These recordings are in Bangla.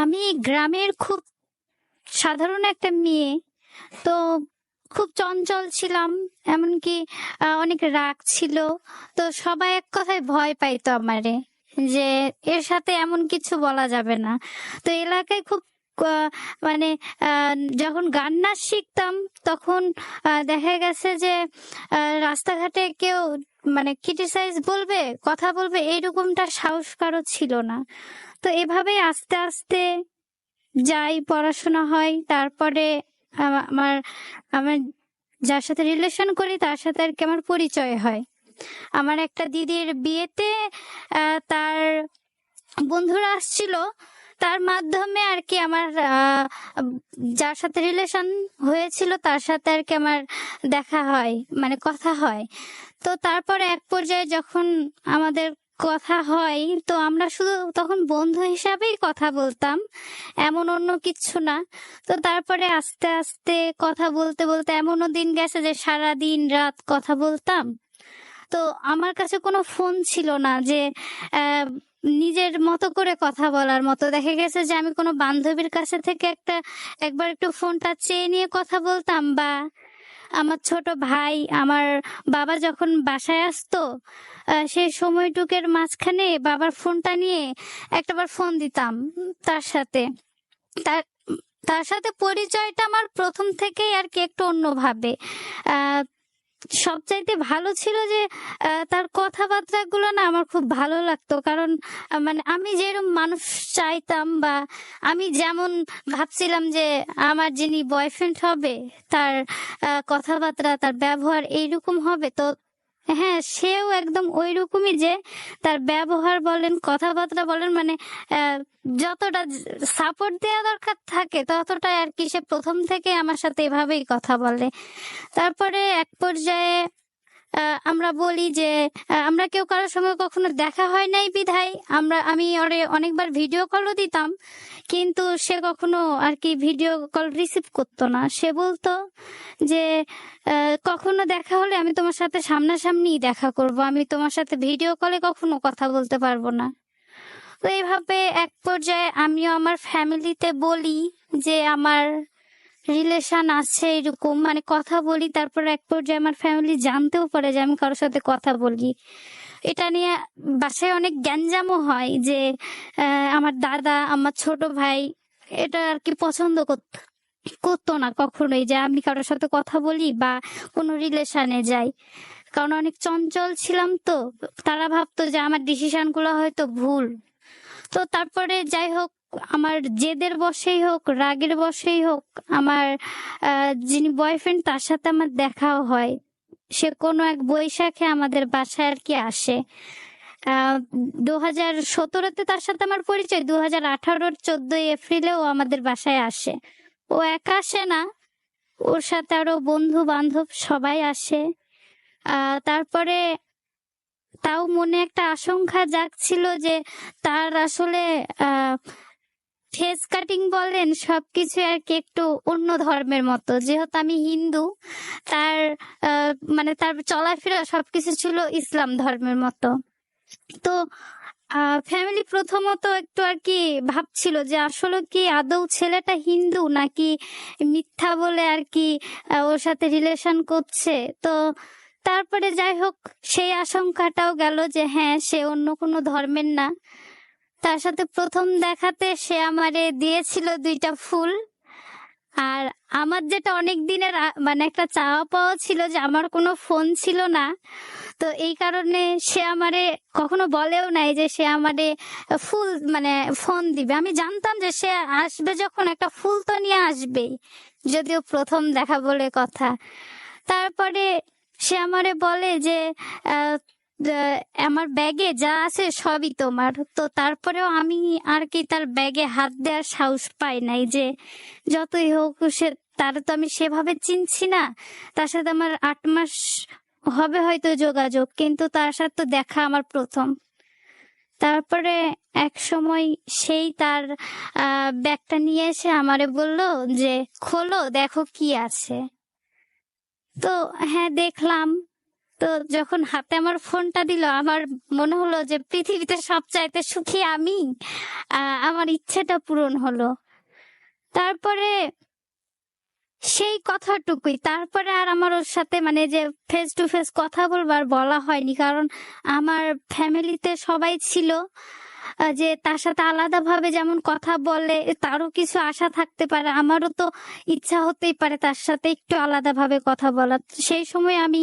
আমি গ্রামের খুব সাধারণ একটা মেয়ে। তো খুব চঞ্চল ছিলাম। এমনকি অনেক রাগ ছিল। তো সবাই এক কথায় ভয় পাইতো আমারে, যে এর সাথে এমন কিছু বলা যাবে না। তো এলাকায় খুব আহ, মানে যখন গান নাচ শিখতাম, তখন দেখা গেছে যে রাস্তাঘাটে কেউ মানে ক্রিটিসাইজ বলবে, কথা বলবে, এইরকমটা সাহস কারো ছিল না। তো এভাবে আস্তে আস্তে যাই, পড়াশোনা হয়। তারপরে আমার আমার যার সাথে রিলেশন করি তার সাথে আর কি আমার পরিচয় হয়। আমার একটা দিদির বিয়েতে তার বন্ধুরা আসছিল, তার মাধ্যমে আর কি আমার যার সাথে রিলেশন হয়েছিল তার সাথে আর কি আমার দেখা হয়, মানে কথা হয়। তো তারপরে এক পর্যায়ে যখন আমাদের কথা হয়, তো আমরা শুধু তখন বন্ধু হিসাবেই কথা বলতাম, এমন অন্য কিছু না। তো তারপরে আস্তে আস্তে কথা বলতে বলতে এমনও দিন গেছে যে সারা দিন রাত কথা বলতাম। তো আমার কাছে কোনো ফোন ছিল না যে আহ, নিজের মতো করে কথা বলার মতো। দেখা গেছে যে আমি কোনো বান্ধবীর কাছে থেকে একবার একটু ফোনটা চেয়ে নিয়ে কথা বলতাম, বা আমার ছোট ভাই, আমার বাবা যখন বাসায় আসতো সেই সময়টুকের মাঝখানে বাবার ফোনটা নিয়ে একটাবার ফোন দিতাম তার সাথে। তার তার সাথে পরিচয়টা আমার প্রথম থেকেই আর কি একটু অন্যভাবে। আহ সবচাইতে ভালো ছিল যে তার কথাবার্তা গুলো না আমার খুব ভালো লাগতো। কারণ মানে আমি যেরকম মানুষ চাইতাম, বা আমি যেমন ভাবছিলাম যে আমার যিনি বয়ফ্রেন্ড হবে তার কথাবার্তা, তার ব্যবহার এইরকম হবে। তো হ্যাঁ, সেও একদম ওই রকমই, যে তার ব্যবহার বলেন, কথাবার্তা বলেন, মানে যতটা সাপোর্ট দেওয়া দরকার থাকে ততটা আর কি সে প্রথম থেকে আমার সাথে এভাবেই কথা বলে। তারপরে এক পর্যায়ে আমরা বলি যে আমরা কেউ কারোর সঙ্গে কখনো দেখা হয় নাই বিধায় আমি ওরে অনেকবার ভিডিও কলও দিতাম, কিন্তু সে কখনো আর কি ভিডিও কল রিসিভ করতো না। সে বলতো যে কখনো দেখা হলে আমি তোমার সাথে সামনাসামনি দেখা করব, আমি তোমার সাথে ভিডিও কলে কখনো কথা বলতে পারবো না। তো এইভাবে এক পর্যায়ে আমিও আমার ফ্যামিলিতে বলি যে আমার রিলেশন আছে এরকম, মানে কথা বলি। তারপর এক পর্যায়ে আমার ফ্যামিলি জানতেও পারে যে আমি কারোর সাথে কথা বলি। এটা নিয়ে বাসায় অনেক গ্যাঞ্জামও হয়, যে আমার দাদা, আমার ছোট ভাই এটা আর কি পছন্দ করতো না কখনোই যে আমি কারোর সাথে কথা বলি বা কোনো রিলেশনে যাই। কারণ অনেক চঞ্চল ছিলাম, তো তারা ভাবতো যে আমার ডিসিশন গুলো হয়তো ভুল। তো তারপরে যাই হোক, আমার জেদের বশেই হোক, রাগের বশেই হোক, আমার যিনি বয়ফ্রেন্ড তার সাথে আমার দেখাও হয়। সে কোনো এক বৈশাখে আমাদের বাসায় আর কি আসে। 2017-তে তার সাথে আমার পরিচয়, 2018-র 14ই এপ্রিলেও আমাদের বাসায় আসে। ও একা আসে না, ওর সাথে আরো বন্ধু বান্ধব সবাই আসে। তারপরে তাও মনে একটা আশঙ্কা জাগছিল যে তার আসলে ফেস কাটিং বলেন, সবকিছু আর কি একটু অন্য ধর্মের মতো। যেহেতু আমি হিন্দু, তার মানে তার চলাফেরা সবকিছু ছিল ইসলাম ধর্মের মতো। তো ফ্যামিলি প্রথমত একটু আর কি ভাবছিল যে আসলে কি আদৌ ছেলেটা হিন্দু নাকি মিথ্যা বলে আর কি ওর সাথে রিলেশন করছে। তো তারপরে যাই হোক, সেই আশঙ্কাটাও গেল যে হ্যাঁ, সে অন্য কোনো ধর্মের না। তার সাথে প্রথম দেখাতে সে আমারে দিয়েছিল 2টা ফুল। আর আমার যেটা অনেক দিনের মানে একটা চাওয়া পাওয়া ছিল, যে আমার কোনো ফোন ছিল না। তো এই কারণে সে আমারে কখনো বলেও নাই যে সে আমারে ফুল মানে ফোন দিবে। আমি জানতাম যে সে আসবে যখন একটা ফুল তো নিয়ে আসবেই, যদিও প্রথম দেখা বলে কথা। তারপরে সে আমারে বলে যে আহ, আমার ব্যাগে যা আছে সবই তোমার। তো তারপরেও আমি আর কি তার ব্যাগে হাত দেওয়ার সাহস পাই নাই, যে যতই হোক সে, তার তো আমি সেভাবে চিনছি না। তার সাথে আমার 8 মাস হবে হয়তো যোগাযোগ, কিন্তু তার সাথে তো দেখা আমার প্রথম। তারপরে এক সময় সেই তার ব্যাগটা নিয়ে এসে আমারে বলল যে খোলো, দেখো কি আছে। তো হ্যাঁ, দেখলাম। তো যখন হাতে আমার ফোনটা দিল, আমার মনে হলো যে পৃথিবীতে সবচাইতে সুখী আমি। আমার ইচ্ছেটা পূরণ হলো। তারপরে সেই কথাটুকুই, তারপরে আর আমার ওর সাথে মানে যে ফেস টু ফেস কথা বলবার বলা হয়নি, কারণ আমার ফ্যামিলিতে সবাই ছিল যে তার সাথে আলাদাভাবে যেমন কথা বলে তারও কিছু আশা থাকতে পারে, আমারও তো ইচ্ছা হতেই পারে তার সাথে একটু আলাদাভাবে কথা বলার। সেই সময় আমি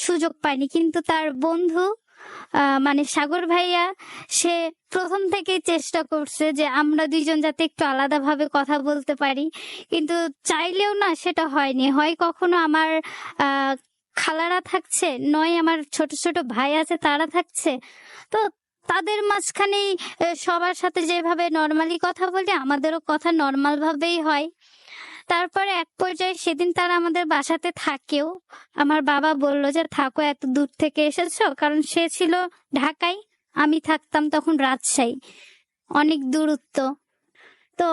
সুযোগ পাইনি, কিন্তু তার বন্ধু মানে সাগর ভাইয়া, সে প্রথম থেকেই চেষ্টা করছে যে আমরা দুইজন যাতে একটু আলাদাভাবে কথা বলতে পারি, কিন্তু চাইলেও না সেটা হয়নি। হয় কখনো আমার খালারা থাকছে, নয় আমার ছোট ছোট ভাই আছে তারা থাকছে, তো তাদের মাঝখানেই সবার সাথে যেভাবে নর্মালি কথা বলি আমাদেরও কথা নর্মাল ভাবেই হয়। তারপরে এক পর্যায়ে সেদিন তারা আমাদের বাসাতে থাকেও। আমার বাবা বলল যে থাকো, এত দূর থেকে এসেছো, কারণ সে ছিল ঢাকায়, আমি থাকতাম তখন রাজশাহী, অনেক দূরত্ব। তো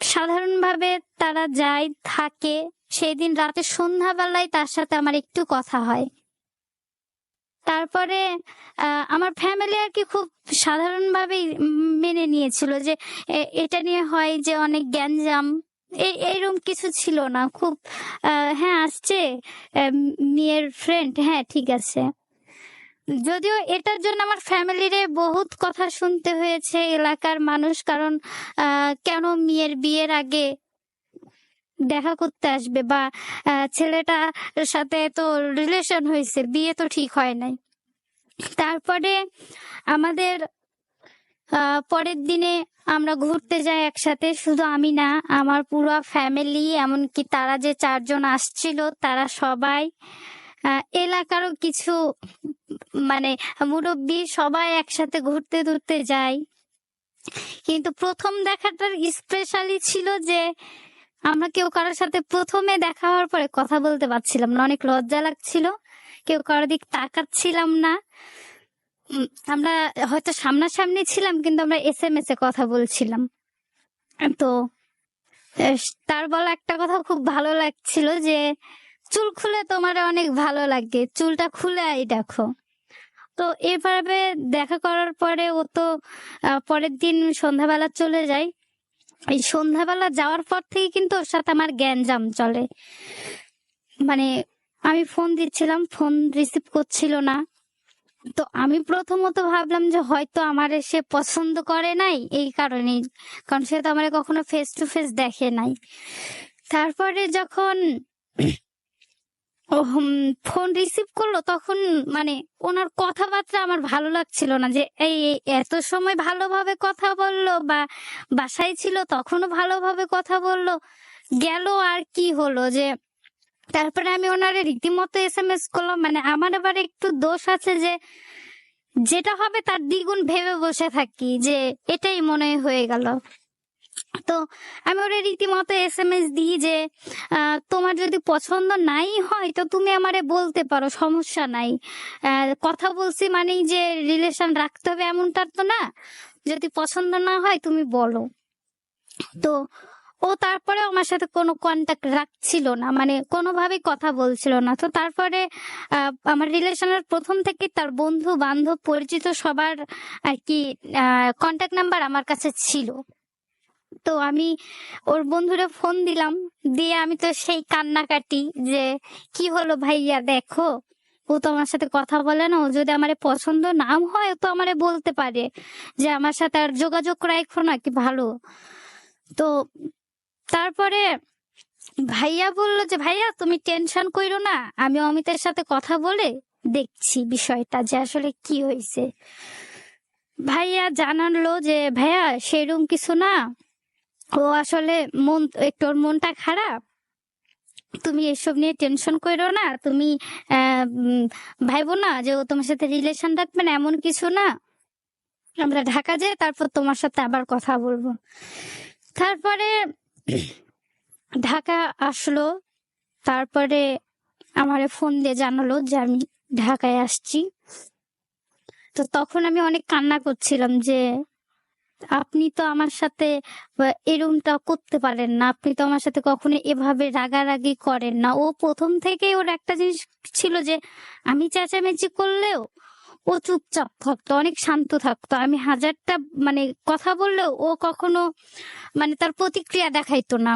সাধারণভাবে তারা যায় থাকে। সেই দিন রাতে সন্ধ্যাবেলায় তার সাথে আমার একটু কথা হয়। তারপরে আমার ফ্যামিলি আর কি খুব সাধারণভাবেই মেনে নিয়েছিল যে এটা নিয়ে হয় যে অনেক গ্যাঞ্জাম, এইরকম কিছু ছিল না। খুব হ্যাঁ আসছে মেয়ের ফ্রেন্ড, হ্যাঁ ঠিক আছে। যদিও এটার জন্য আমার ফ্যামিলিরে বহুত কথা শুনতে হয়েছে এলাকার মানুষ, কারণ কেন মেয়ের বিয়ের আগে দেখা করতে আসবে, বা ছেলেটার সাথে তো রিলেশন হয়েছে, বিয়ে তো ঠিক হয় নাই। তারপরে আমাদের পরের দিনে আমরা ঘুরতে যাই একসাথে, শুধু আমি না, আমার পুরো ফ্যামিলি, এমনকি তারা যে 4 জন আসছিল তারা সবাই, এলাকারও কিছু মানে মুরব্বী, সবাই একসাথে ঘুরতে ঘুরতে যাই। কিন্তু প্রথম দেখাটার স্পেশালি ছিল যে আমরা কেউ কারোর সাথে প্রথমে দেখা হওয়ার পরে কথা বলতে পারছিলাম না, অনেক লজ্জা লাগছিল, কেউ কারোর দিক তাকাচ্ছিলাম না। আমরা হয়তো সামনাসামনি ছিলাম কিন্তু আমরা SMS এ কথা বলছিলাম। তো তার বলা একটা কথা খুব ভালো লাগছিল যে চুল খুলে তোমার অনেক ভালো লাগে, চুলটা খুলে আই দেখো। তো এভাবে দেখা করার পরে ও তো পরের দিন সন্ধ্যাবেলা চলে যায়। এই সন্ধ্যাবেলা যাওয়ার পর থেকে কিন্তু ওর সাথে আমার গ্যাঞ্জাম চলে। মানে আমি ফোন দিচ্ছিলাম, ফোন রিসিভ করছিল না। তো আমি প্রথমত ভাবলাম যে হয়তো আমার সে পছন্দ করে নাই, এই কারণেই, কারণ সে তো আমার কখনো ফেস টু ফেস দেখে নাই। তারপরে যখন ফোন রিসিভ করলো তখন মানে ওনার কথাবার্তা আমার ভালো লাগছিল না, যে এই এত সময় ভালোভাবে কথা বললো, বা বাসায় ছিল তখনও ভালোভাবে কথা বললো, গেল আর কি হলো যে। তারপরে আমি ওনারে রীতিমতো SMS করলাম। মানে আমার আবার একটু দোষ আছে যে যেটা হবে তার দ্বিগুণ ভেবে বসে থাকি, যে এটাই মনে হয়ে গেল। তো আমি ওরে রীতিমতো SMS দিই যে তোমার যদি পছন্দ নাই হয় তো তুমি আমারে বলতে পারো, সমস্যা নাই। কথা বলছি মানেই যে রিলেশন রাখতে হবে এমনটা তো না, যদি পছন্দ না হয় তুমি বলো। তো ও তারপরে আমার সাথে কোনো কন্টাক্ট রাখছিল না, মানে কোনোভাবেই কথা বলছিল না। তো তারপরে আমার রিলেশনের প্রথম থেকে তার বন্ধু বান্ধব পরিচিত সবার আর কি কন্টাক্ট নাম্বার আমার কাছে ছিল। তো আমি ওর বন্ধুরে ফোন দিলাম, দিয়ে আমি তো সেই কান্নাকাটি যে কি হলো ভাইয়া দেখো, ও তো আমার সাথে কথা বলে না, ও যদি আমার পছন্দ না হয় তো আমারে বলতে পারে যে আমার সাথে আর যোগাযোগ রাখো না কি ভালো। তো তারপরে ভাইয়া বললো যে ভাইয়া তুমি টেনশন কইরো না, আমি অমিতের সাথে কথা বলে দেখছি বিষয়টা যে আসলে কি হয়েছে। ভাইয়া জানালো যে ভাইয়া সেরকম কিছু না, ও আসলে একটু ওর মনটা খারাপ, তুমি এসব নিয়ে টেনশন করো না, তুমি ভাইবো না যে ও তোমার সাথে রিলেশন রাখবে না, এমন কিছু না, আমরা ঢাকা যাই তারপর তোমার সাথে আবার কথা বলবো। তারপরে ঢাকা আসলো, তারপরে আমারে ফোন দিয়ে জানালো যে আমি ঢাকায় আসছি। তো তখন আমি অনেক কান্না করছিলাম যে আপনি তো আমার সাথে এরকমটা করতে পারেন না, আপনি তো আমার সাথে কখনো এভাবে রাগারাগি করেন না। ও প্রথম থেকেই ওর একটা জিনিস ছিল যে আমি চেঁচামেচি করলেও ও চুপচাপ থাকতো, অনেক শান্ত থাকতো। আমি হাজারটা মানে কথা বললেও ও কখনো মানে তার প্রতিক্রিয়া দেখাইতো না।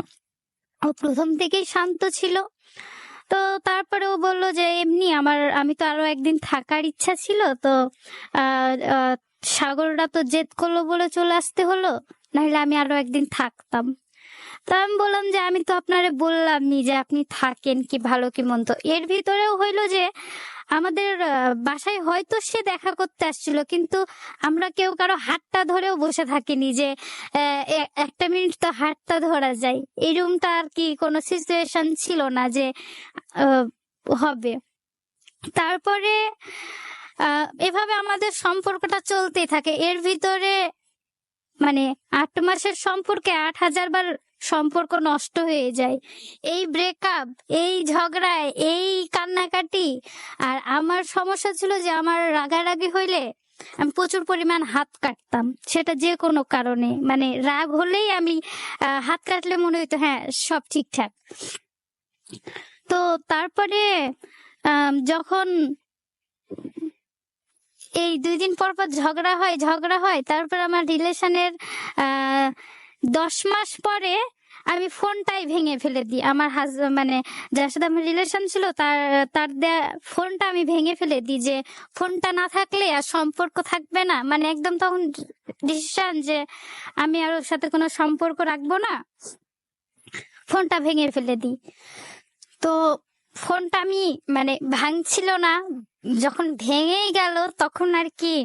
ও প্রথম থেকেই শান্ত ছিল। তো তারপরে ও বলল যে এমনি আমি তো আরো একদিন থাকার ইচ্ছা ছিল, তো আহ আহ, সাগররা তো জেদ করলো বলে চলে আসতে হলো, নাহলে আমি আরো একদিন থাকতাম। তো আমি বললাম যে আমি তো আপনারে বললামই যে আপনি থাকেন, কি ভালো কি মন্দ। এর ভিতরেও হইলো যে আমাদের বাসায় হয়তো সে দেখা করতে আসছিল, কিন্তু আমরা কেউ কারো হাতটা ধরেও বসে থাকিনি যে একটা মিনিট তো হাতটা ধরা যায়, এরকমটা আর কি কোনো সিচুয়েশন ছিল না যে আহ, হবে। তারপরে এভাবে আমাদের সম্পর্কটা চলতেই থাকে। এর ভিতরে মানে 8 মাসের সম্পর্কে 8,000 বার সম্পর্ক নষ্ট হয়ে যায়। এই ব্রেকআপ, এই ঝগড়ায়, এই কান্নাকাটি। আর আমার সমস্যা ছিল যে আমার রাগারাগি হইলে আমি প্রচুর পরিমাণ হাত কাটতাম, সেটা যে কোনো কারণে। মানে রাগ হলেই আমি হাত কাটলে মনে হইতো হ্যাঁ সব ঠিকঠাক। তো তারপরে যখন এই 2 দিন পর পর ঝগড়া হয়, তারপর আমার রিলেশনের 10 মাস পরে আমি ফোনটাই ভেঙে ফেলে দিই। আমার মানে যার সাথে আমার রিলেশন ছিল তার দেয়া ফোনটা আমি ভেঙে ফেলে দিই, যে ফোনটা না থাকলে আর সম্পর্ক থাকবে না। মানে একদম তখন ডিসিশন যে আমি আর ওর সাথে কোনো সম্পর্ক রাখবো না, ফোনটা ভেঙে ফেলে দিই। তো ফোনটা আমি মানে ভাঙছিল না, যখন ভেঙেই গেল তখন আর কি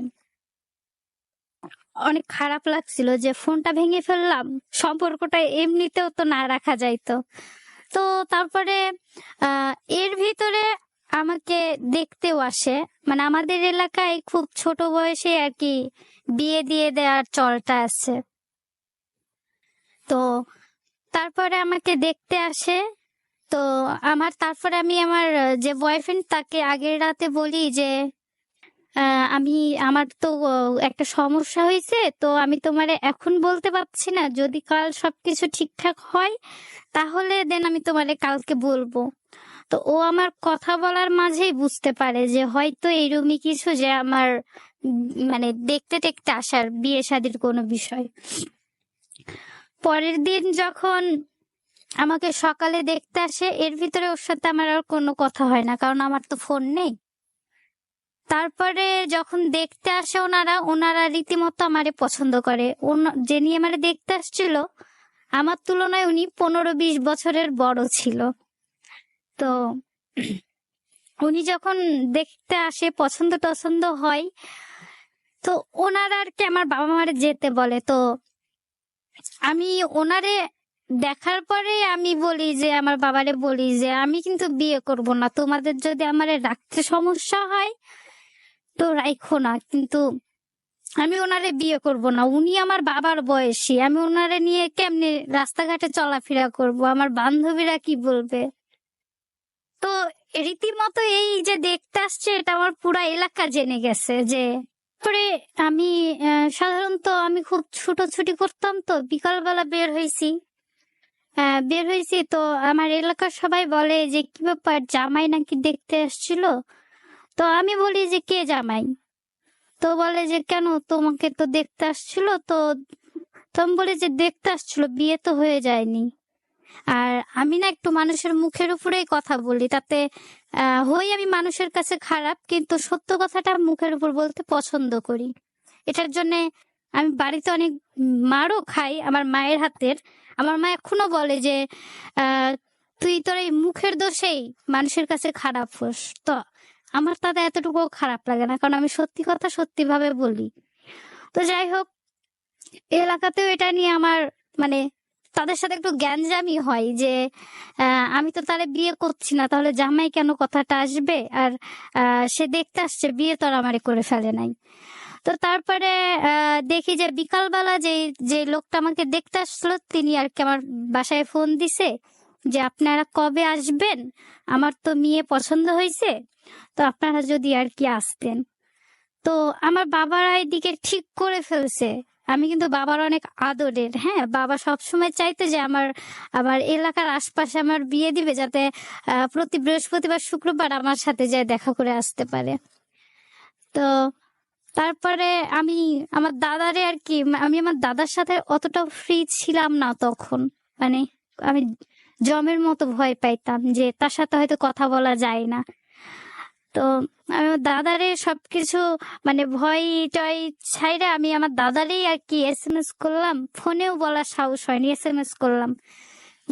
অনেক খারাপ লাগছিল যে ফোনটা ভেঙে ফেললাম, সম্পর্কটা এমনিতেও তো না রাখা যাইতো। তো তারপরে এর ভিতরে আমাকে দেখতেও আসে। মানে আমাদের এলাকায় খুব ছোট বয়সে আর কি বিয়ে দিয়ে দেওয়ার চলটা আছে। তো তারপরে আমাকে দেখতে আসে। তো তারপরে আমি আমার যে বয়ফ্রেন্ড তাকে আগের রাতে বলি যে আমার তো একটা সমস্যা হয়েছে, তো আমি তোমারে এখন বলতে পারছি না, যদি কাল সবকিছু ঠিকঠাক হয় তাহলে দেন আমি তোমারে কালকে বলবো। তো ও আমার কথা বলার মাঝেই বুঝতে পারে যে হয়তো এইরকমই কিছু, যে আমার মানে দেখতে টেকতে আসার বিয়ে শাদীর কোনো বিষয়। পরের দিন যখন আমাকে সকালে দেখতে আসে, এর ভিতরে ওর সাথে আমার আর কোনো কথা হয় না, কারণ আমার তো ফোন নেই। তারপরে যখন দেখতে আসে ওনারা রীতিমতো আমারে পছন্দ করে। যে নিয়ে আমারে দেখতে আসছিল আমার তুলনায় উনি 15-20 বছরের বড় ছিল। তো উনি যখন দেখতে আসে, পছন্দ টছন্দ হয়, তো ওনারা আর কি আমার বাবা মারে যেতে বলে। তো আমি ওনারে দেখার পরে আমি বলি যে আমার বাবারে বলি যে আমি কিন্তু বিয়ে করব না, তোমাদের যদি আমারে রাখতে সমস্যা হয় তো রাখো না, কিন্তু আমি ওনারে বিয়ে করব না। উনি আমার বাবার বয়সী, আমি ওনারে নিয়ে কেমনে রাস্তাঘাটে চলাফেরা করব, আমার বান্ধবীরা কি বলবে। তো রীতিমতো এই যে দেখতে আসছে এটা আমার পুরা এলাকা জেনে গেছে। যে পরে আমি সাধারণত আমি খুব ছুটোছুটি করতাম, তো বিকালবেলা বের হয়েছি। তো আমার এলাকার সবাই বলে যে কি ব্যাপার, জামাই নাকি দেখতে আসছিল। তো আমি বলি যে কে জামাই? তো বলে যে কেন, তোমাকে তো দেখতে আসছিল। তো আমি বলি যে দেখতে আসছিল, বিয়ে তো হয়ে যায়নি। আর আমি না একটু মানুষের মুখের উপরেই কথা বলি, তাতে আমি মানুষের কাছে খারাপ, কিন্তু সত্য কথাটা মুখের উপর বলতে পছন্দ করি। এটার জন্য আমি বাড়িতে অনেক মারও খাই আমার মায়ের হাতের। আমার মা এখনো বলে যে তুই তোর এই মুখের দোষেই মানুষের কাছে খারাপ হোস। তো আমার তাতে এতটুকু খারাপ লাগে না, কারণ আমি সত্যি কথা সত্যি ভাবে বলি। তো যাই হোক, এলাকাতেও এটা নিয়ে আমার মানে তাদের সাথে একটু গ্যাঞ্জামি হয় যে আমি তো তারে বিয়ে করছি না, তাহলে জামাই কেন কথাটা আসবে। আর সে দেখতে আসছে, বিয়ে তো আর আমারে করে ফেলে নাই। তো তারপরে দেখি যে বিকালবেলা যে যে লোকটা আমাকে দেখতে আসলো তিনি আর কি আমার বাসায় ফোন দিছে যে আপনারা কবে আসবেন, আমার তো মেয়ে পছন্দ হয়েছে, তো আপনারা যদি আর কি আসতেন। তো আমার বাবারা এদিকে ঠিক করে ফেলছে আমি কিন্তু বাবার অনেক আদরের। হ্যাঁ, বাবা সবসময় চাইতো যে আমার আমার এলাকার আশপাশে আমার বিয়ে দিবে, যাতে প্রতি বৃহস্পতিবার শুক্রবার আমার সাথে যায় দেখা করে আসতে পারে। তো তারপরে আমি আমার দাদারে আর কি, আমি আমার দাদার সাথে অতটা ফ্রি ছিলাম না তখন। মানে আমি জমের মতো ভয় পাইতাম যে তার সাথে হয়তো কথা বলা যায় না। তো আমি আমার দাদারে সবকিছু মানে ভয় টয় ছাইরা আমি আমার দাদারেই আর কি এসএমএস করলাম, ফোনেও বলার সাহস হয়নি, এসএমএস করলাম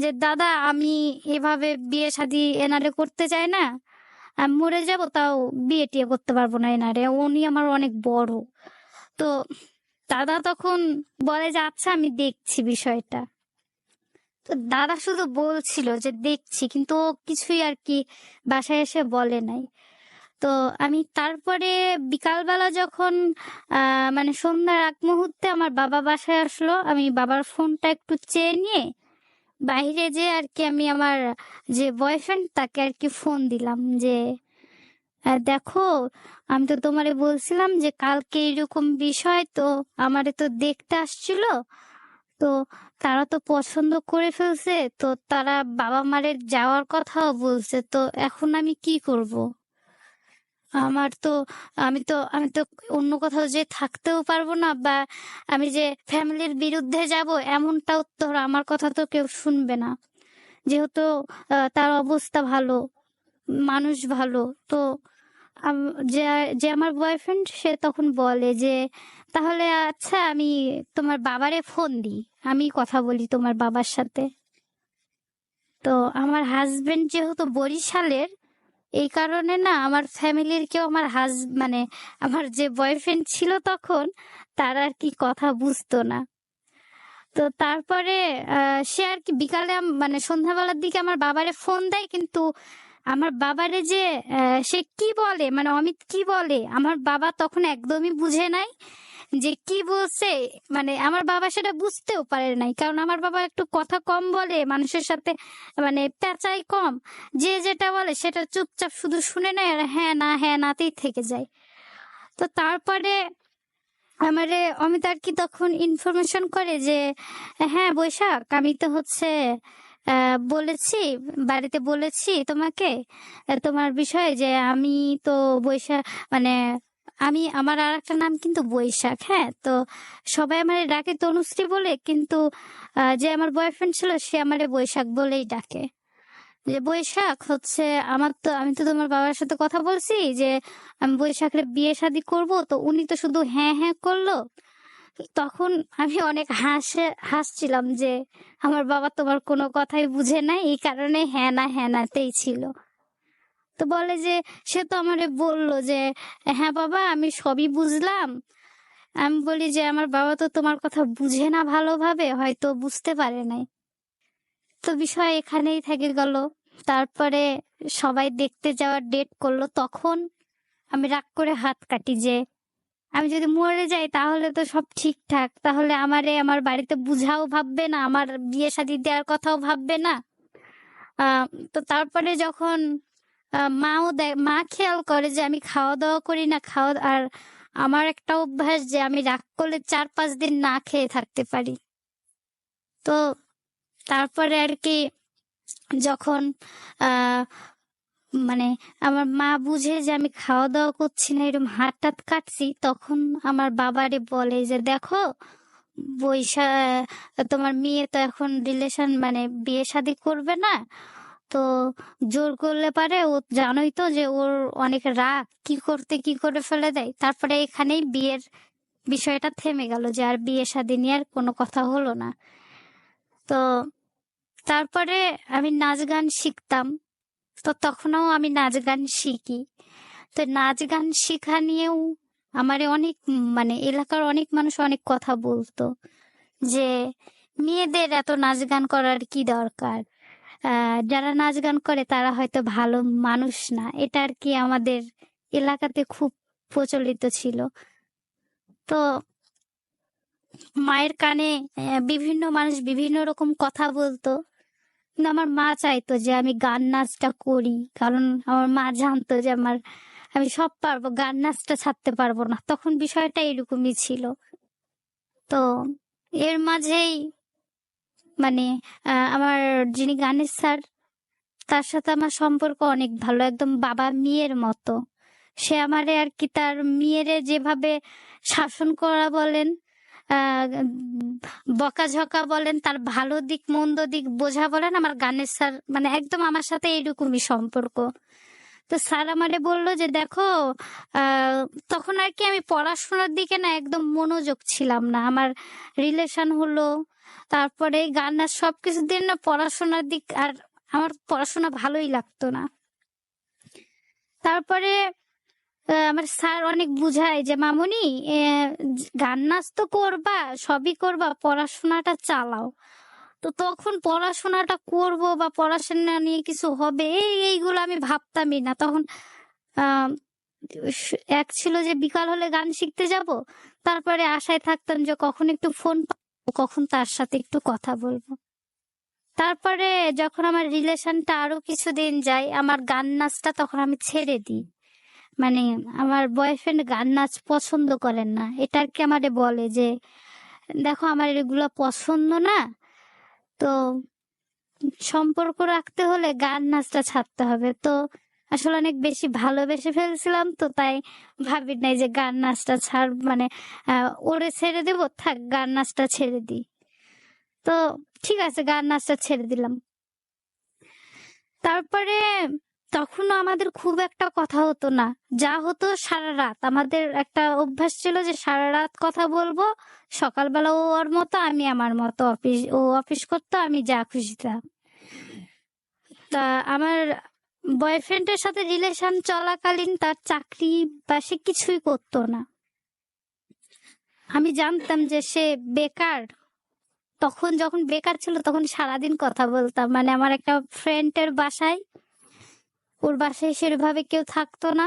যে দাদা আমি এভাবে বিয়ে শাদী এনারে করতে চাই না, আমি মরে যাব তাও বিয়ে টিয়ে করতে পারবো না এনারে, উনি আমার অনেক বড়। তো দাদা তখন বলে যে আচ্ছা আমি দেখছি বিষয়টা। তো দাদা শুধু বলছিল যে দেখছি, কিন্তু ও কিছুই আর কি বাসায় এসে বলে নাই। তো আমি তারপরে বিকালবেলা যখন মানে সন্ধ্যার আগ মুহূর্তে আমার বাবা বাসায় আসলো, আমি বাবার ফোনটা একটু চেয়ে নিয়ে বাইরে যে আর কি আমি আমার যে বয়ফ্রেন্ড তাকে আর কি ফোন দিলাম যে দেখো আমি তো তোমারে বলছিলাম যে কালকে এরকম বিষয়, তো আমারে তো দেখতে আসছিল, তো তারা তো পছন্দ করে ফেলছে, তো তারা বাবা মারের যাওয়ার কথাও বলছে, তো এখন আমি কি করব? আমার তো আমি তো অন্য কোথাও যে থাকতেও পারবো না, বা আমি যে ফ্যামিলির বিরুদ্ধে যাব এমনটাও তো আমার কথা তো কেউ শুনবে না, যেহেতু তার অবস্থা ভালো, মানুষ ভালো। তো যে যে আমার বয়ফ্রেন্ড সে তখন বলে যে তাহলে আচ্ছা আমি তোমার বাবারে ফোন দিই, আমি কথা বলি তোমার বাবার সাথে। তো আমার হাজবেন্ড যেহেতু বরিশালের, এই কারণে না আমার ফ্যামিলির কেউ আমার মানে আমার যে বয়ফ্রেন্ড ছিল তখন তার আর কি কথা বুঝতো না। তো তারপরে সে আর কি বিকালে মানে সন্ধ্যাবেলার দিকে আমার বাবারে ফোন দেয়, কিন্তু আমার বাবারে যে সে কি বলে, মানে অমিত কি বলে আমার বাবা তখন একদমই বুঝে নাই যে কি বলছে। মানে আমার বাবা সেটা বুঝতেও পারে নাই, কারণ আমার বাবা একটু কথা কম বলে, মানুষের সাথে মানে পেঁচাই কম, যে যেটা বলে সেটা চুপচাপ শুধু শুনে নেয় আর হ্যাঁ নাতেই থেকে যায়। তো তারপরে আমারে অমিত আর কি তখন ইনফরমেশন করে যে হ্যাঁ বৈশাখ আমি তো হচ্ছে বলেছি, বাড়িতে বলেছি তোমাকে তোমার বিষয়ে, যে আমি তো বৈশাখ মানে আমি আমার আর একটা নাম কিন্তু বৈশাখ। হ্যাঁ, তো সবাই আমারে ডাকে তনুশ্রী বলে, কিন্তু যে আমার বয়ফ্রেন্ড ছিল সে আমারে বৈশাখ বলেই ডাকে। যে বৈশাখ হচ্ছে আমি তো তোমার বাবার সাথে কথা বলছি যে আমি বৈশাখের বিয়ে শাদী করব, তো উনি তো শুধু হ্যাঁ হ্যাঁ করলো। তখন আমি অনেক হাসছিলাম যে আমার বাবা তোমার কোনো কথাই বুঝে নাই, এই কারণে হ্যাঁ নাতেই ছিল। তো বলে যে সে তো আমারে বললো যে হ্যাঁ বাবা আমি সবই বুঝলাম। আমি বলি যে আমার বাবা তো তোমার কথা বুঝে না ভালোভাবে, হয়তো বুঝতে পারে নাই। তো বিষয় এখানেই থেকে গেল। তারপরে সবাই দেখতে যাওয়ার ডেট করলো, তখন আমি রাগ করে হাত কাটি যে আমি যদি মরে যাই তাহলে তো সব ঠিকঠাক, তাহলে আমারে আমার বাড়িতে বুঝাও ভাববে না, আমার বিয়ে শাদী দেওয়ার কথাও ভাববে না। আহ তো তারপরে যখন মা খেয়াল করে যে আমি খাওয়া দাওয়া করি না, আর আমার একটা অভ্যাস যে আমি রাগ করলে 4-5 দিন না খেয়ে থাকতে পারি। তো তারপরে আর কি যখন আহ মানে আমার মা বুঝে যে আমি খাওয়া দাওয়া করছি না, এরকম হাত টাত কাটছি, তখন আমার বাবারে বলে যে দেখো তোমার মেয়ে তো এখন রিলেশন মানে বিয়ে শাদী করবে না, তো জোর করলে পারে ও, জানোই তো যে ওর অনেক রাগ, কি করে ফেলে দেয়। তারপরে এখানেই বিয়ের বিষয়টা থেমে গেল, যে আর বিয়ে শাদী নিয়ে আর কোনো কথা হলো না। তো তারপরে আমি নাচ গান শিখতাম, তো তখনও আমি নাচ গান শিখি। তো নাচ গান শেখা নিয়েও আমার অনেক মানে এলাকার অনেক মানুষ অনেক কথা বলতো যে মেয়েদের এত নাচ গান করার কি দরকার, যারা নাচ গান করে তারা হয়তো ভালো মানুষ না, এটা আর কি আমাদের এলাকাতে খুব প্রচলিত ছিল। তো মায়ের কানে বিভিন্ন মানুষ বিভিন্ন রকম কথা বলতো, কিন্তু আমার মা চাইতো যে আমি গান নাচটা করি, কারণ আমার মা জানতো যে আমি সব পারবো, গান নাচটা ছাড়তে পারবো না, তখন বিষয়টা এরকমই ছিল। তো এর মাঝেই মানে আমার যিনি গানের স্যার, তার সাথে আমার সম্পর্ক অনেক ভালো, একদম বাবা মেয়ের মতো। সে আমারে আর কি তার মেয়েরে যেভাবে শাসন করা বলেন, বকাঝকা বলেন, তার ভালো দিক মন্দ দিক বোঝা বলেন, আমার গানের স্যার মানে একদম আমার সাথে এইরকমই সম্পর্ক। তো স্যার আমারে বললো যে দেখো, তখন আর কি আমি পড়াশোনার দিকে না একদম মনোযোগ ছিলাম না। আমার রিলেশন হলো, তারপরে গান নাচ সবকিছু দিয়ে না পড়াশোনার দিক আর আমার পড়াশোনা ভালোই লাগতো না। তারপরে আমার স্যার অনেক বুঝায় যে মামুনি, গান নাচ তো করবা, সবই করবা, পড়াশোনাটা চালাও। তো তখন পড়াশোনাটা করব বা পড়াশোনা নিয়ে কিছু হবে এইগুলো আমি ভাবতামই না তখন। আহ এক ছিল যে বিকাল হলে গান শিখতে যাব, তারপরে আশায় থাকতাম যে কখন একটু ফোন পাবো, কখন তার সাথে একটু কথা বলবো। তারপরে যখন আমার রিলেশনটা আরো কিছুদিন যায়, আমার গান নাচটা তখন আমি ছেড়ে দিই। মানে আমার বয়ফ্রেন্ড গান নাচ পছন্দ করেন না, এটা আর কি আমারে বলে যে দেখো আমার এগুলো পছন্দ না, তো সম্পর্ক রাখতে হলে গান নাচটা ছাড়তে হবে। তো আসলে অনেক বেশি ভালোবেসে ফেলছিলাম, তো তাই ভাবি নাই যে গান নাচটা ছাড় মানে ওরে ছেড়ে দেবো, থাক গান নাচটা ছেড়ে দিই। তো ঠিক আছে, গান নাচটা ছেড়ে দিলাম। তারপরে তখনও আমাদের খুব একটা কথা হতো না, যা হতো সারা রাত। আমাদের একটা অভ্যাস ছিল যে সারা রাত কথা বলবো, সকালবেলা ও ওর মতো আমি আমার মতো, ও অফিস করতো, আমি যা খুশি তা। তা আমার বয়ফ্রেন্ডের সাথে রিলেশন চলাকালীন তার চাকরি বা সে কিছুই করতো না। আমি জানতাম যে সে বেকার। তখন যখন বেকার ছিল তখন সারাদিন কথা বলতাম, মানে আমার একটা ফ্রেন্ডের বাসায়, ওর বাসায় সেভাবে কেউ থাকতো না,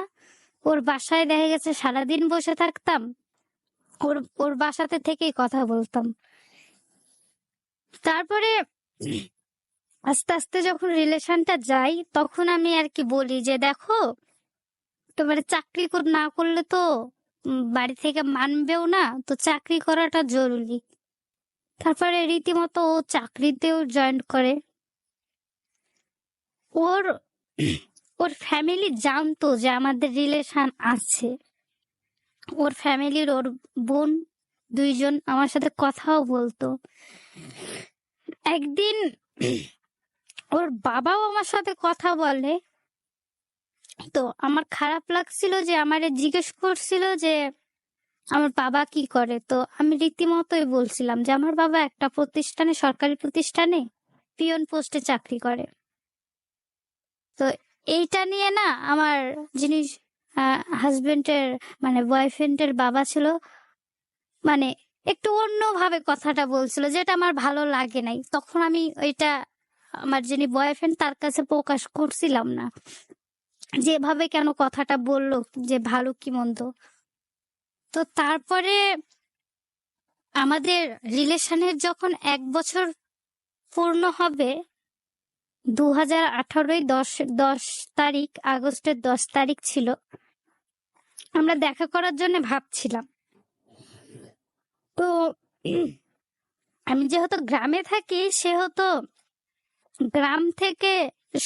ওর বাসায় দেখা গেছে সারাদিন বসে থাকতাম, ওর ওর বাসাতে থেকেই কথা বলতাম। তারপরে আস্তে আস্তে যখন রিলেশনটা যাই, তখন আমি আর কি বলি যে দেখো, তোমার চাকরি না করলে তো বাড়ি থেকে মানবেও না, তো চাকরি করাটা জরুরি। তারপরে রীতিমতো ও চাকরিতেও জয়েন করে। ওর ওর ফ্যামিলি জানতো যে আমাদের রিলেশন আছে। ওর ফ্যামিলির ওর বোন দুইজন আমার সাথে কথাও বলতো। একদিন ওর বাবাও আমার সাথে কথা বলে, তো আমার খারাপ লাগছিল যে আমারে জিজ্ঞেস করছিল যে আমার বাবা কি করে। তো আমি রীতিমতোই বলছিলাম যে আমার বাবা একটা প্রতিষ্ঠানে, সরকারি প্রতিষ্ঠানে পিয়ন পোস্টে চাকরি করে। তো এইটা নিয়ে না আমার যিনি হাজবেন্ডের মানে বয়ফ্রেন্ডের বাবা ছিল, মানে একটু অন্যভাবে কথাটা বলছিল, যেটা আমার ভালো লাগে নাই। তখন আমি ওইটা আমার যিনি বয়ফ্রেন্ড তার কাছে প্রকাশ করছিলাম না, যেভাবে কেন কথাটা বললো, যে ভালো কি মন্দ। তো তারপরে আমাদের রিলেশনের যখন 1 বছর পূর্ণ হবে, 2018 10 তারিখ, আগস্টের 10 তারিখ ছিল, আমরা দেখা করার জন্য ভাবছিলাম। তো আমি যেহেতু গ্রামে থাকি, সেহেতু গ্রাম থেকে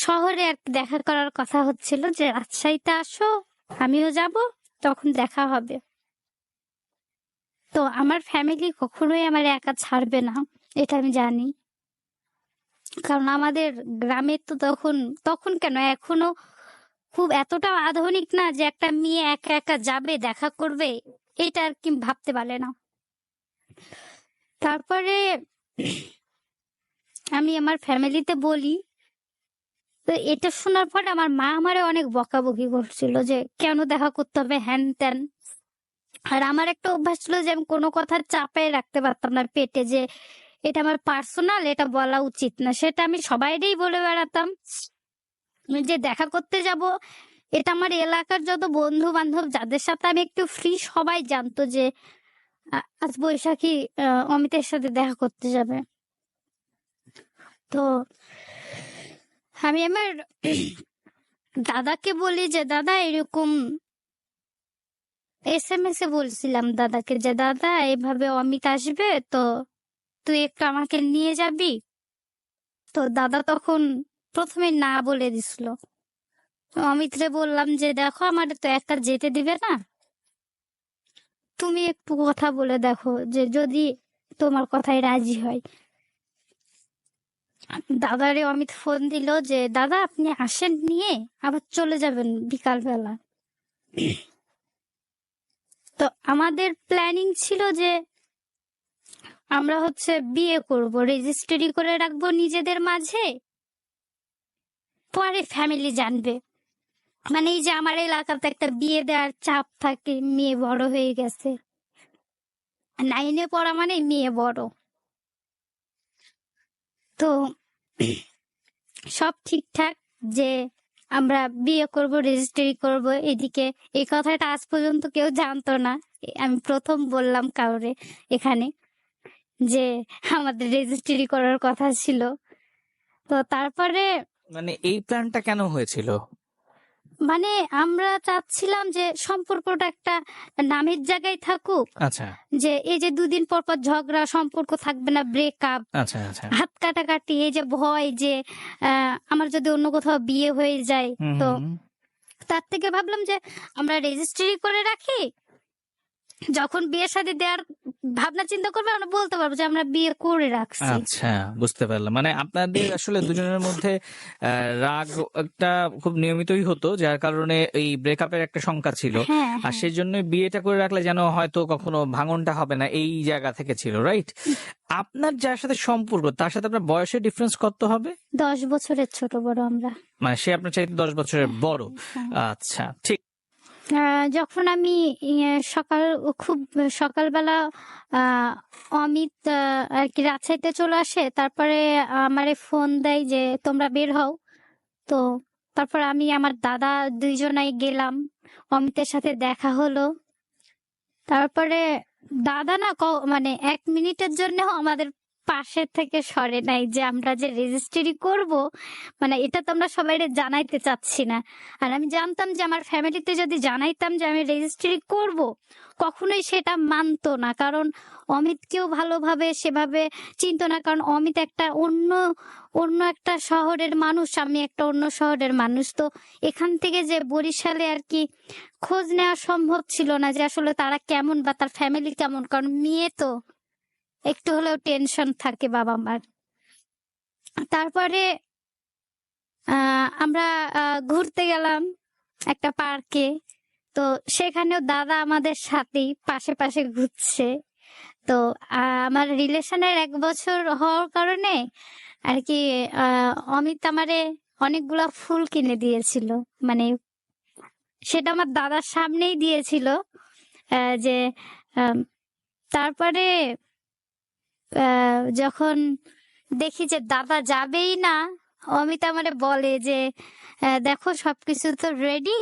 শহরে আর কি দেখা করার কথা হচ্ছিল যে রাজশাহীতে আসো, আমিও যাব, তখন দেখা হবে। তো আমার ফ্যামিলি কখনোই আমার একা ছাড়বে না, এটা আমি জানি। কারণ আমাদের গ্রামে তো তখন তখন কেন, এখনো খুব এতটা আধুনিক না যে একটা মেয়ে একা একা যাবে দেখা করবে, এটা আর কি ভাবতে পারে না। তারপরে আমি আমার ফ্যামিলিতে বলি, তো এটা শোনার পরে আমার মা আমারে অনেক বকাবকি করছিল যে কেন দেখা করতে হবে, হ্যান ত্যান। আর আমার একটা অভ্যাস ছিল যে আমি কোনো কথা চাপায় রাখতে পারতাম না পেটে, যে এটা আমার পার্সোনাল, এটা বলা উচিত না। সেটা আমি সবাইকেই বলে বেড়াতাম যে দেখা করতে যাব, এটা আমার এলাকার যত বন্ধু বান্ধব যাদের সাথে আমি একটু ফ্রি, সবাই জানতো যে আজ বৈশাখী অমিতের সাথে দেখা করতে যাবে। তো আমি আমার দাদাকে বলি যে দাদা, এরকম SMS এ বলছিলাম দাদাকে যে দাদা এভাবে অমিত আসবে, তো তুই একটু আমাকে নিয়ে যাবি। তো দাদা তখন প্রথমে না বলে দিছিল। অমিতরে বললাম যে দেখো আমার তো একা যেতে দিবে না, তুমি একটু কথা বলে দেখো যে যদি তোমার কথায় রাজি হয়। দাদারে অমিত ফোন দিল যে দাদা আপনি আসেন, নিয়ে আবার চলে যাবেন বিকাল বেলা। তো আমাদের প্ল্যানিং ছিল যে আমরা বিয়ে করব, রেজিস্ট্রি করে রাখবো নিজেদের মাঝে, পরে ফ্যামিলি জানবে। মানে এই যে আমার এলাকাতে একটা বিয়ে দেওয়ার চাপ থাকে, মেয়ে বড় হয়ে গেছে, 9-এ পড়া মানে মেয়ে বড়। তো সব ঠিকঠাক যে আমরা বিয়ে করব, রেজিস্ট্রি করব, এদিকে এই কথাটা আজ পর্যন্ত কেউ জানতো না। আমি প্রথম বললাম কাউরে এখানে যে আমাদের রেজিস্ট্রি করার কথা ছিল। তো তারপরে মানে এই প্ল্যানটা কেন হয়েছিল? মানে আমরা চাচ্ছিলাম যে সম্পর্কটা একটা নামের জায়গায় থাকুক, আচ্ছা যে এই যে দুদিন পর পর ঝগড়া, সম্পর্ক থাকবে না, ব্রেকআপ, আচ্ছা আচ্ছা হাত কাটাকাটি, এই যে ভয় যে আমার যদি অন্য কোথাও বিয়ে হয়ে যায়। হুম তো হুম। তার থেকে ভাবলাম যে আমরা রেজিস্ট্রি করে রাখি, যখন বিয়ে শাদী দেওয়ার ভাবনা চিন্তা করবে আমরা বলতে পারবো যে আমরা বিয়ে করে রাখছি। আচ্ছা, বুঝতে পারলাম। মানে আপনাদের আসলে দুজনের মধ্যে রাগ একটা খুব নিয়মিতই হতো, যার কারণে এই ব্রেকআপের একটা শঙ্কা ছিল। হ্যাঁ আর হ্যাঁ, সেই জন্য বিয়েটা করে রাখলে যেন হয়তো কখনো ভাঙনটা হবে না, এই জায়গা থেকে ছিল, রাইট? আপনার যার সাথে সম্পর্ক তার সাথে আপনার বয়সের ডিফারেন্স কত হবে? 10 বছরের ছোট বড় আমরা। মানে সে আপনার চাইতে 10 বছরের বড়। হ্যাঁ। আচ্ছা, ঠিক। যখন আমি খুব সকালবেলা আহ, অমিত আর কি রাজশাহীতে চলে আসে, তারপরে আমারে ফোন দেয় যে তোমরা বের হও। তো তারপর আমি আমার দাদা দুইজনাই গেলাম, অমিতের সাথে দেখা হলো। তারপরে দাদা না মানে 1 মিনিটের জন্য আমাদের পাশে থেকে সরে নাই, যে আমরা যে রেজিস্ট্রি করব মানে এটা তো আমরা সবাই জানাইতে চাচ্ছি না। আর আমি জানতাম যে আমার ফ্যামিলিতে যদি জানাইতাম যে আমি রেজিস্ট্রি করব, কখনোই সেটা মানতো না, কারণ অমিতকেও ভালোভাবে সেভাবে চিনতো না, কারণ অমিত একটা অন্য অন্য একটা শহরের মানুষ, আমি একটা অন্য শহরের মানুষ। তো এখান থেকে যে বরিশালে আর কি খোঁজ নেওয়া সম্ভব ছিল না যে আসলে তারা কেমন বা তার ফ্যামিলি কেমন, কারণ মেয়ে তো একটু হলেও টেনশন থাকে বাবা মার। তারপরে আমরা ঘুরতে গেলাম একটা পার্কে। তো সেখানেও দাদা আমাদের সাথেই পাশে পাশে ঘুরছে। তো আমার রিলেশনের 1 বছর হওয়ার কারণে আর কি অমিত আমারে অনেকগুলা ফুল কিনে দিয়েছিল। মানে সেটা আমার দাদার সামনেই দিয়েছিল। যে আম, তারপরে যখন দেখি যে দাদা যাবেই না, অমিত আমারে বলে যে দেখো সবকিছু তো রেডি,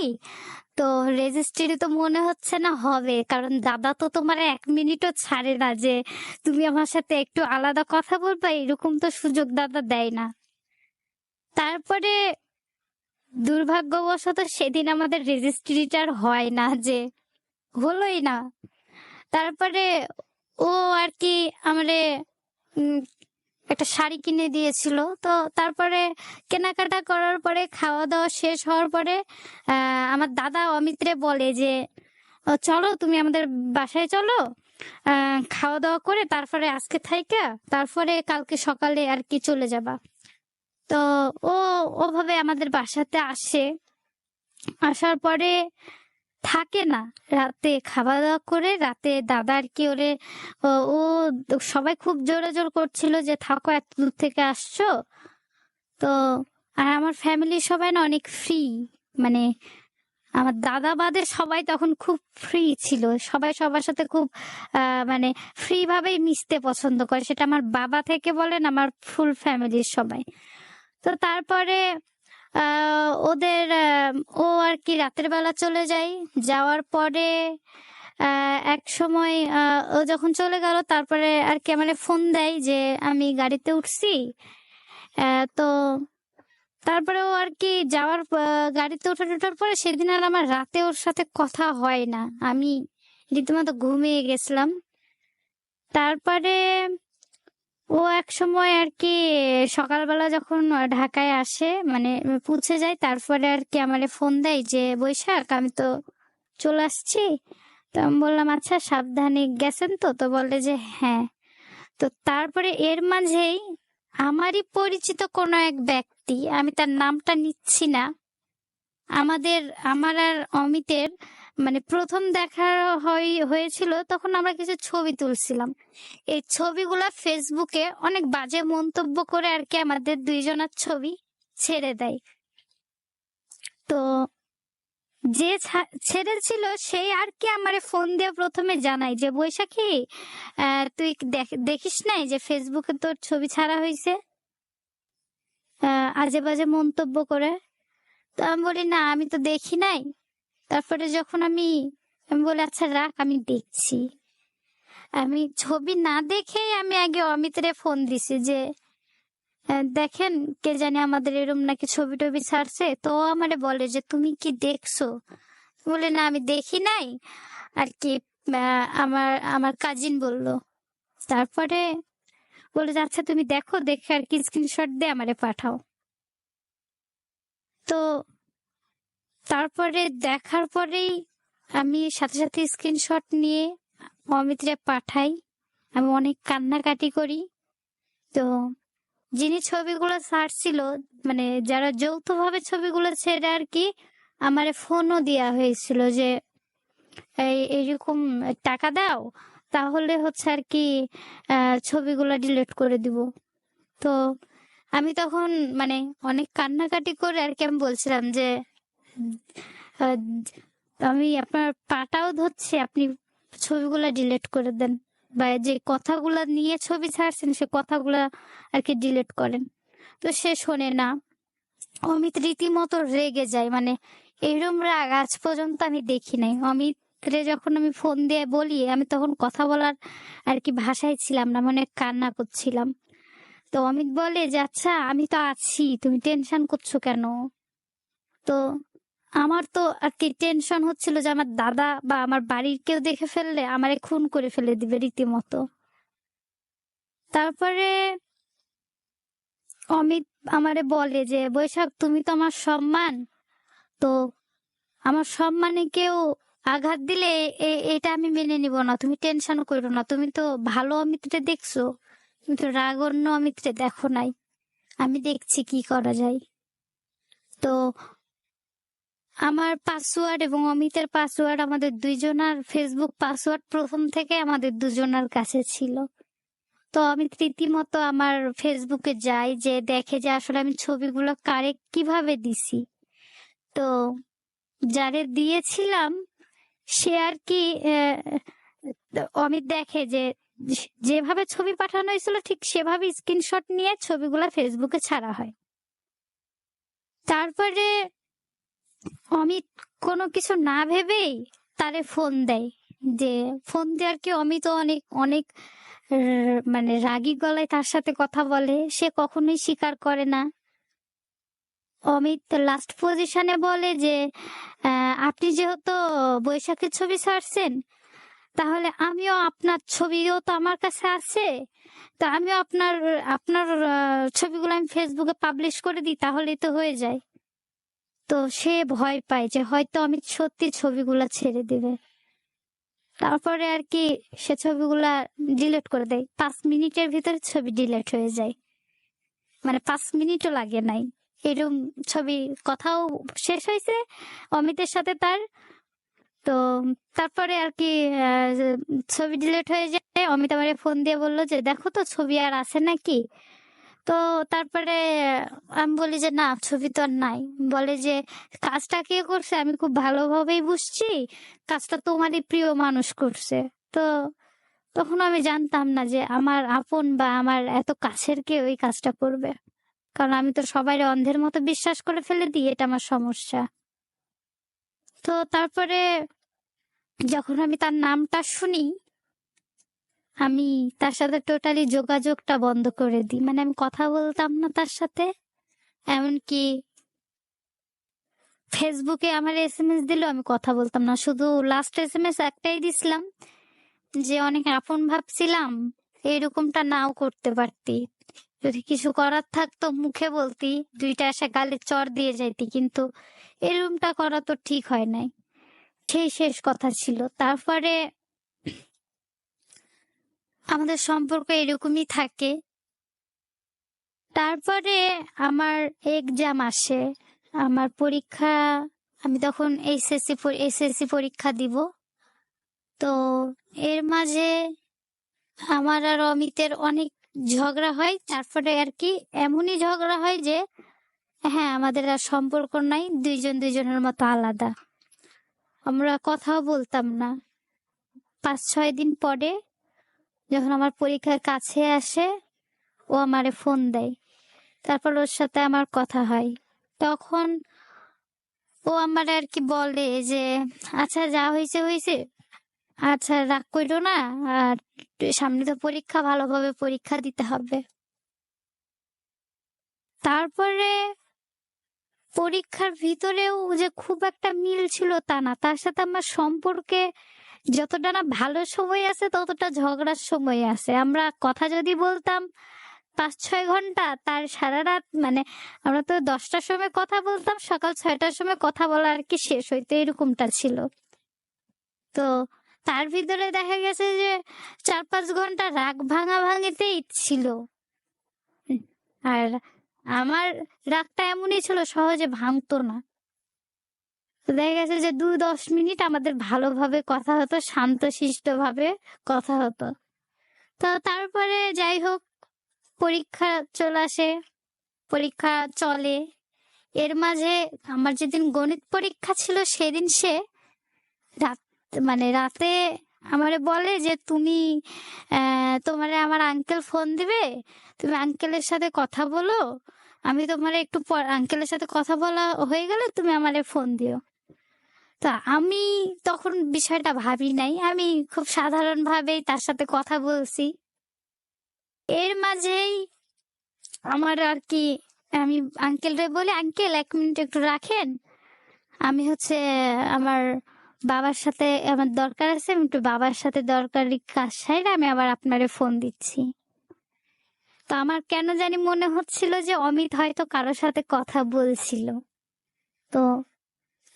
তো রেজিস্ট্রি তো মনে হচ্ছে না হবে, কারণ দাদা তো তোমার 1 মিনিটও ছাড়ে না যে তুমি আমার সাথে একটু আলাদা কথা বলবা, এরকম তো সুযোগ দাদা দেয় না। তারপরে দুর্ভাগ্যবশত সেদিন আমাদের রেজিস্ট্রিটার হয় না, যে হলোই না। তারপরে ও আর কি আমারে উম, একটা শাড়ি কিনে দিয়েছিল। তো তারপরে কেনাকাটা করার পরে খাওয়া দাওয়া শেষ হওয়ার পরে আমার দাদা অমিত্রে বলে যে চলো তুমি আমাদের বাসায় চলো, খাওয়া দাওয়া করে তারপরে আজকে থাইকা তারপরে কালকে সকালে আর কি চলে যাবা। তো ও ওভাবে আমাদের বাসাতে আসে। আসার পরে থাকে না, রাতে খাওয়া দাওয়া করে রাতে দাদা আর কি ওরে ও ও সবাই খুব জোরে জোর করছিল যে থাকো, এত দূর থেকে আসছো। তো আর আমার ফ্যামিলির সবাই না অনেক ফ্রি, মানে আমার দাদা বাদে সবাই তখন খুব ফ্রি ছিল, সবাই সবার সাথে খুব মানে ফ্রি ভাবেই মিশতে পছন্দ করে, সেটা আমার বাবা থেকে বলেন আমার ফুল ফ্যামিলির সবাই। তো তারপরে ওদের ও আর কি রাতের বেলা চলে যায়। যাওয়ার পরে এক সময় ও যখন চলে গেল তারপরে আর কি মানে ফোন দেয় যে আমি গাড়িতে উঠছি। তো তারপরে ও আর কি গাড়িতে ওঠার পরে সেদিন আর আমার রাতে ওর সাথে কথা হয় না। আমি রীতিমতো ঘুমিয়ে গেছিলাম। তারপরে ও এক সময় আর কি সকালবেলা যখন ঢাকায় আসে, মানে পৌঁছে যায়, তারপরে আর কি আমারে ফোন দেয় যে বৈশাখ আমি তো চলে আসছি। তো আমি বললাম আচ্ছা সাবধানে গেছেন তো? তো বলে যে হ্যাঁ। তো তারপরে এর মাঝেই আমারই পরিচিত কোনো এক ব্যক্তি, আমি তার নামটা নিচ্ছি না, আমাদের আমার আর অমিতের মানে প্রথম দেখা হয়েছিল, তখন আমরা কিছু ছবি তুলছিলাম। এই ছবিগুলা ফেসবুকে অনেক বাজে মন্তব্য করে আর কি আমাদের দুইজনের ছবি ছেড়ে দেয়। তো যে ছেড়েছিল সেই আর কি আমারে ফোন দিয়ে প্রথমে জানাই যে বৈশাখী, তুই দেখিস নাই যে ফেসবুকে তোর ছবি ছাড়া হয়েছে আজে বাজে মন্তব্য করে? তো আমি বলি না, আমি তো দেখি নাই। তারপরে যখন আমি বলি আচ্ছা রাখ, আমি দেখছি। আমি ছবি না দেখেই আমি আগে অমিতরে ফোন দিছি যে দেখেন কে জানি আমাদের এরম নাকি ছবি টবি ছাড়ছে। তো ও আমারে বলে যে তুমি কি দেখছো? বলে না, আমি দেখি নাই আর কি, আমার আমার কাজিন বলল। তারপরে বলে যে আচ্ছা তুমি দেখো, দেখে আর কি স্ক্রিনশট দিয়ে আমারে পাঠাও। তো তারপরে দেখার পরেই আমি সাথে সাথে স্ক্রিনশট নিয়ে অমিতরে পাঠাই। আমি অনেক কান্নাকাটি করি। তো যিনি ছবিগুলো ছাড়ছিল, মানে যারা যৌথভাবে ছবিগুলো ছেড়ে আর কি আমারে ফোনও দেয়া হয়েছিল যে এইরকম টাকা দাও, তাহলে হচ্ছে আর কি ছবিগুলো ডিলিট করে দিব। তো আমি তখন মানে অনেক কান্নাকাটি করে আর কি আমি বলছিলাম যে আহ, আমি আপনার পাটাও ধরছি, আপনি ছবিগুলা ডিলিট করে দেন, বা যে কথাগুলা নিয়ে ছবি ছাড়ছেন সে কথাগুলা আর কি ডিলিট করেন। তো সে শোনে না। অমিত রীতিমতো রেগে যায়, মানে এরম রাগ আজ পর্যন্ত আমি দেখি নাই। অমিত রে যখন আমি ফোন দিয়ে বলি, আমি তখন কথা বলার আর কি ভাষায় ছিলাম না, মানে কান্না করছিলাম। তো অমিত বলে যে আচ্ছা আমি তো আছি, তুমি টেনশন করছো কেন? তো আমার তো আর কি টেনশন হচ্ছিল যে আমার দাদা বা আমার বাড়ির কেউ দেখে ফেললে আমারে খুন করে ফেলে দিবে রীতিমতো। তারপরে অমিত আমারে বলে যে বৈশাখ তুমি তো আমার সম্মান, তো আমার সম্মানে কেউ আঘাত দিলে এটা আমি মেনে নিব না, তুমি টেনশন করো না, তুমি তো ভালো অমিতরে দেখছো, তুমি তো রাগন্য অমিতরে দেখো নাই, আমি দেখছি কি করা যায়। তো আমার পাসওয়ার্ড এবং অমিতের পাসওয়ার্ড, আমাদের দুইজনার ফেসবুক পাসওয়ার্ড প্রথম থেকে আমাদের দুজনার কাছে ছিল। তো আমি রীতিমতো আমার ফেসবুকে যাই, যে দেখে যে আসলে আমি ছবিগুলো কারে কিভাবে দিছি। তো যারে দিয়েছিলাম সে আর কি অমিত দেখে যে যেভাবে ছবি পাঠানো হয়েছিল ঠিক সেভাবে স্ক্রিনশট নিয়ে ছবিগুলা ফেসবুকে ছাড়া হয়। তারপরে অমিত কোনো কিছু না ভেবেই তারে ফোন দেয়, যে ফোন দেওয়ার কি অমিত অনেক অনেক মানে রাগী গলায় তার সাথে কথা বলে, সে কখনোই স্বীকার করে না। অমিত লাস্ট পজিশনে বলে যে আপনি যেহেতু বৈশাখের ছবি ছাড়ছেন, তাহলে আমিও আপনার ছবিও তো আমার কাছে আছে, তো আমিও আপনার আপনার ছবিগুলো আমি ফেসবুকে পাবলিশ করে দিই, তাহলেই তো হয়ে যায়। তো সে ভয় পায় যে হয়তো আমি সত্যি ছবিগুলা ছেড়ে দিবে। তারপরে আর কি সে ছবিগুলা ডিলিট করে দেয়, 5 মিনিটের ভিতরে ছবি ডিলিট হয়ে যায়, মানে 5 মিনিটও লাগে নাই। এরকম ছবি কথাও শেষ হয়েছে অমিতের সাথে তার। তো তারপরে আর কি ছবি ডিলিট হয়ে যায়। অমিত আমারে ফোন দিয়ে বললো যে দেখো তো ছবি আর আছে নাকি। তো তারপরে আমি বলি যে না, ছবি তো আর নাই। বলে যে কাজটা কে করছে আমি খুব ভালোভাবেই বুঝছি, কাজটা তোমারই প্রিয় মানুষ করছে। তো তখন আমি জানতাম না যে আমার আপন বা আমার এত কাছের কেউ ওই কাজটা করবে, কারণ আমি তো সবাই অন্ধের মতো বিশ্বাস করে ফেলে দিই, এটা আমার সমস্যা। তো তারপরে যখন আমি তার নামটা শুনি, আমি তার সাথে টোটালি যোগাযোগটা বন্ধ করে দিই, মানে আমি কথা বলতাম না তার সাথে। এমনকি ফেসবুকে আমার এসএমএস দিলেও আমি কথা বলতাম না, শুধু লাস্ট এসএমএস একটাই দিছিলাম যে অনেক আপন ভাবছিলাম, এরকমটা নাও করতে পারতি, যদি কিছু করার থাকতো মুখে বলতি, দুইটা এসে গালে চড় দিয়ে যাইতি, কিন্তু এরকমটা করা তো ঠিক হয় নাই। সেই শেষ কথা ছিল। তারপরে আমাদের সম্পর্ক এরকমই থাকে। তারপরে আমার এক্সাম আসে, আমার পরীক্ষা, আমি তখন এসএসসি পরীক্ষা দিব। তো এর মাঝে আমার আর অমিতের অনেক ঝগড়া হয়। তারপরে আর কি এমনই ঝগড়া হয় যে হ্যাঁ, আমাদের আর সম্পর্ক নাই, দুইজন দুইজনের মতো আলাদা, আমরা কথাও বলতাম না। 5-6 দিন পরে যখন আমার পরীক্ষার কাছে আসে, ও আমারে ফোন দেয়, তারপর ওর সাথে আমার কথা হয়। তখন ও আমার আর কি বলে যে আচ্ছা, যা হয়েছে হয়েছে, আচ্ছা রাগ কইরো না, আর সামনে তো পরীক্ষা, ভালোভাবে পরীক্ষা দিতে হবে। তারপরে পরীক্ষার ভিতরেও যে খুব একটা মিল ছিল তা না, তার সাথে আমার সম্পর্কে যতটা না ভালো সময় আছে ততটা ঝগড়ার সময় আছে। আমরা কথা যদি বলতাম 5-6 ঘন্টা, তার সারা রাত, মানে আমরা তো 10টার সময় কথা বলতাম, সকাল 6টার সময় কথা বলা আর কি শেষ হইতো, এরকমটা ছিল। তো তার ভিতরে দেখা গেছে যে 4-5 ঘন্টা রাগ ভাঙাভাঙিতেই ছিল। আর আমার রাগটা এমনই ছিল, সহজে ভাঙতো না। তো দেখা গেছে যে 2-10 মিনিট আমাদের ভালোভাবে কথা হতো, শান্তশিষ্ট ভাবে কথা হতো। তো তারপরে যাই হোক, পরীক্ষা চলে আসে, পরীক্ষা চলে। এর মাঝে আমার যেদিন গণিত পরীক্ষা ছিল সেদিন সে রাত, মানে রাতে আমারে বলে যে তুমি তোমারে আমার আঙ্কেল ফোন দিবে, তুমি আঙ্কেলের সাথে কথা বলো, আমি তোমার একটু পর আঙ্কেলের সাথে কথা বলা হয়ে গেলে তুমি আমারে ফোন দিও। তা আমি তখন বিষয়টা ভাবি নাই, আমি খুব সাধারণ ভাবেই তার সাথে কথা বলছি। এর মাঝেই আমার আর কি, আমি আঙ্কেলরে বলি, আঙ্কেল 1 মিনিট একটু রাখেন, আমি হচ্ছে আমার বাবার সাথে আমার দরকার আছে, আমি একটু বাবার সাথে দরকারি কাজ সাইরে আমি আবার আপনারে ফোন দিচ্ছি। তো আমার কেন জানি মনে হচ্ছিল যে অমিত হয়তো কারোর সাথে কথা বলছিল। তো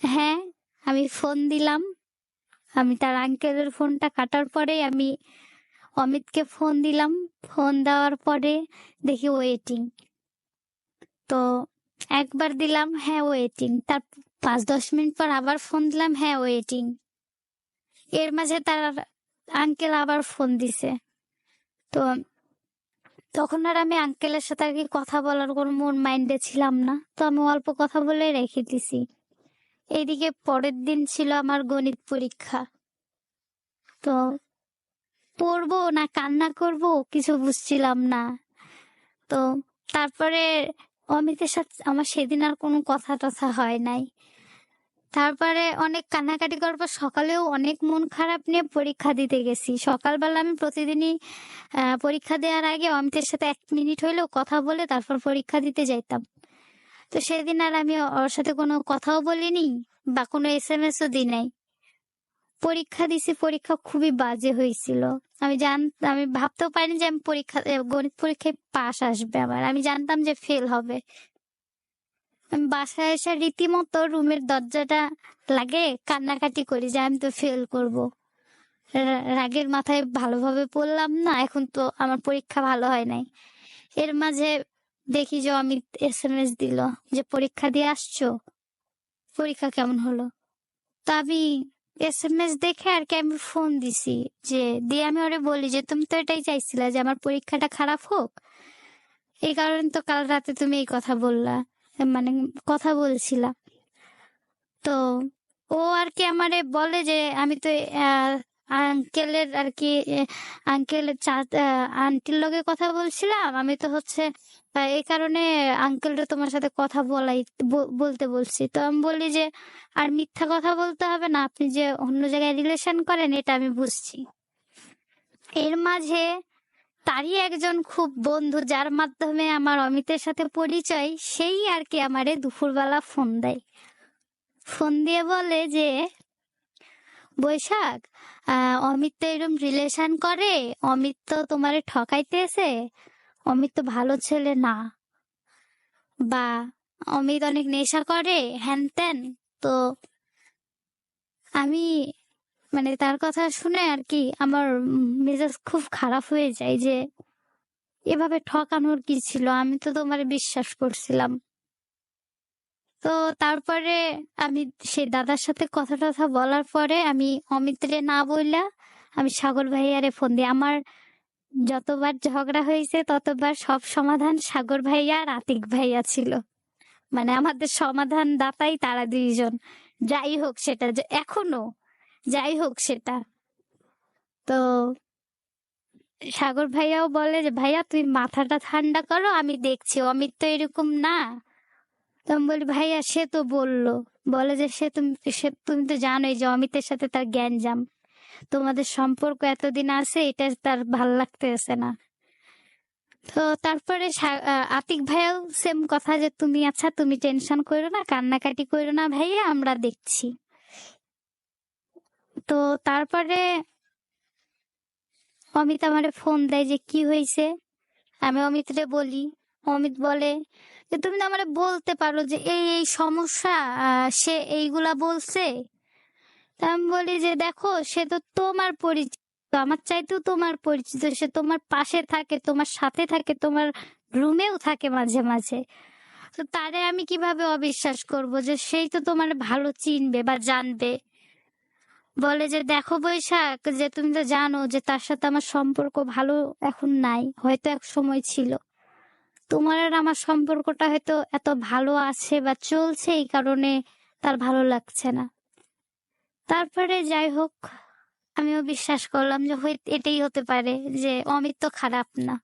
হ্যাঁ, আমি ফোন দিলাম। আমি তার আঙ্কেলের ফোনটা কাটার পরে আমি অমিতকে ফোন দিলাম। ফোন দেওয়ার পরে দেখি ওয়েটিং। তো একবার দিলাম, হ্যাঁ ওয়েটিং, তার 5-10 মিনিট পর আবার ফোন দিলাম, হ্যাঁ ওয়েটিং। এর মাঝে তার আঙ্কেল আবার ফোন দিছে। তো তখন আর আমি আঙ্কেলের সাথে আর কি কথা বলার কোনো মন মাইন্ডে ছিলাম না, তো আমি অল্প কথা বলে রেখে দিছি। এইদিকে পরের দিন ছিল আমার গণিত পরীক্ষা। তো পড়বো না কান্না করব কিছু বুঝছিলাম না। তো তারপরে অমিতের সাথে আমার সেদিন আর কোনো কথা টথা হয় নাই। তারপরে অনেক কান্নাকাটি করার পর সকালেও অনেক মন খারাপ নিয়ে পরীক্ষা দিতে গেছি। সকালবেলা আমি প্রতিদিনই পরীক্ষা দেওয়ার আগে অমিতের সাথে 1 মিনিট হইলেও কথা বলে তারপর পরীক্ষা দিতে যাইতাম। তো সেদিন আর আমি ওর সাথে কোনো কথাও বলিনি বা কোনো এসএমএসও দিই নাই। পরীক্ষা দিছি, পরীক্ষা খুবই বাজে হয়েছিল। আমি ভাবতেও পারিনি যে আমি গণিত পরীক্ষায় পাশ আসবে, আবার আমি জানতাম যে ফেল হবে। আমি বাসায় এসে রীতিমতো রুমের দরজাটা লাগে কান্নাকাটি করি যে আমি তো ফেল করব। রাগের মাথায় ভালোভাবে পড়লাম না, এখন তো আমার পরীক্ষা ভালো হয় নাই। এর মাঝে দেখি যে অমিত এসএমএস দিল যে পরীক্ষা দিয়ে আসছো, পরীক্ষা কেমন হলো। তা আমি এসএমএস দেখে আর কি আমি ফোন দিছি, যে দিয়ে আমি ওরে বলি যে তুমি তো এটাই চাইছিলা যে আমার পরীক্ষাটা খারাপ হোক, এই কারণে তো কাল রাতে তুমি এই কথা বললা, মানে কথা বলছিলা। তো ও আর কি আমারে বলে যে আমি তো আঙ্কেলের আর কি আঙ্কেলের আন্টির লগে কথা বলছিলাম, আমি তো হচ্ছে এই কারণে আঙ্কেলটা তোমার সাথে কথা বলতে বলছি। তো আমি বলি যে আর মিথ্যা কথা বলতে হবে না, আপনি যে অন্য জায়গায় রিলেশন করেন এটা আমি বুঝছি। এর মাঝে তারই একজন খুব বন্ধু, যার মাধ্যমে আমার অমিতের সাথে পরিচয়, সেই আর কি আমারে দুপুরবেলা ফোন দেয়। ফোন দিয়ে বলে যে, বৈশাখ, অমিত তো এরকম রিলেশন করে, অমিত তো তোমারে ঠকাইতেছে, অমিত তো ভালো ছেলে না, বা অমিত অনেক নেশা করে, হ্যান ত্যান। তো আমি মানে তার কথা শুনে আর কি আমার মেজাজ খুব খারাপ হয়ে যায় যে এভাবে ঠকানোর কি ছিল, আমি তো তোমার বিশ্বাস করছিলাম। তো তারপরে আমি সেই দাদার সাথে কথা টথা বলার পরে আমি অমিতরে না বললা আমি সাগর ভাইয়ারে ফোন দিই। আমার যতবার ঝগড়া হয়েছে ততবার সব সমাধান সাগর ভাইয়া আর আতিক ভাইয়া ছিল, মানে আমাদের সমাধান দাতাই তারা দুইজন। যাই হোক সেটা এখনো যাই হোক সেটা। তো সাগর ভাইয়াও বলে যে ভাইয়া তুমি মাথাটা ঠান্ডা করো, আমি দেখছি অমিত তো এরকম না। তো আমি বলি ভাইয়া সে তো বললো, বলে যে তুমি তো জানোই যে অমিতের সাথে তার গ্যাঞ্জাম, তোমাদের সম্পর্ক এতদিন আছে এটা তার ভাল লাগতেছে না। তো তারপরে আতিক ভাইয়াও সেম কথা যে তুমি আচ্ছা তুমি টেনশন করো না, কান্নাকাটি করো না ভাইয়া, আমরা দেখছি। তো তারপরে অমিত আমারে ফোন দেয় যে কি হয়েছে, আমি অমিতরে বলি। অমিত বলে যে তুমি তো আমারে বলতে পারো যে এই এই সমস্যা, সে এইগুলা বলছে। তা আমি বলি যে দেখো সে তো তোমার পরিচিত, আমার চাইতেও তোমার পরিচিত, সে তোমার পাশে থাকে, তোমার সাথে থাকে, তোমার রুমেও থাকে মাঝে মাঝে। তো তারে আমি কিভাবে অবিশ্বাস করব যে সেই তো তোমার ভালো চিনবে বা জানবে। বলে যে দেখো বৈশাখ, যে তুমি তো জানো যে তার সাথে আমার সম্পর্ক ভালো এখন নাই, হয়তো এক সময় ছিল। তোমার আর আমার সম্পর্কটা হয়তো এত ভালো আছে বা চলছে এই কারণে তার ভালো লাগছে না। তারপরে যাই হোক আমিও বিশ্বাস করলাম যে এটাই হতে পারে, যে অমিত তো খারাপ না।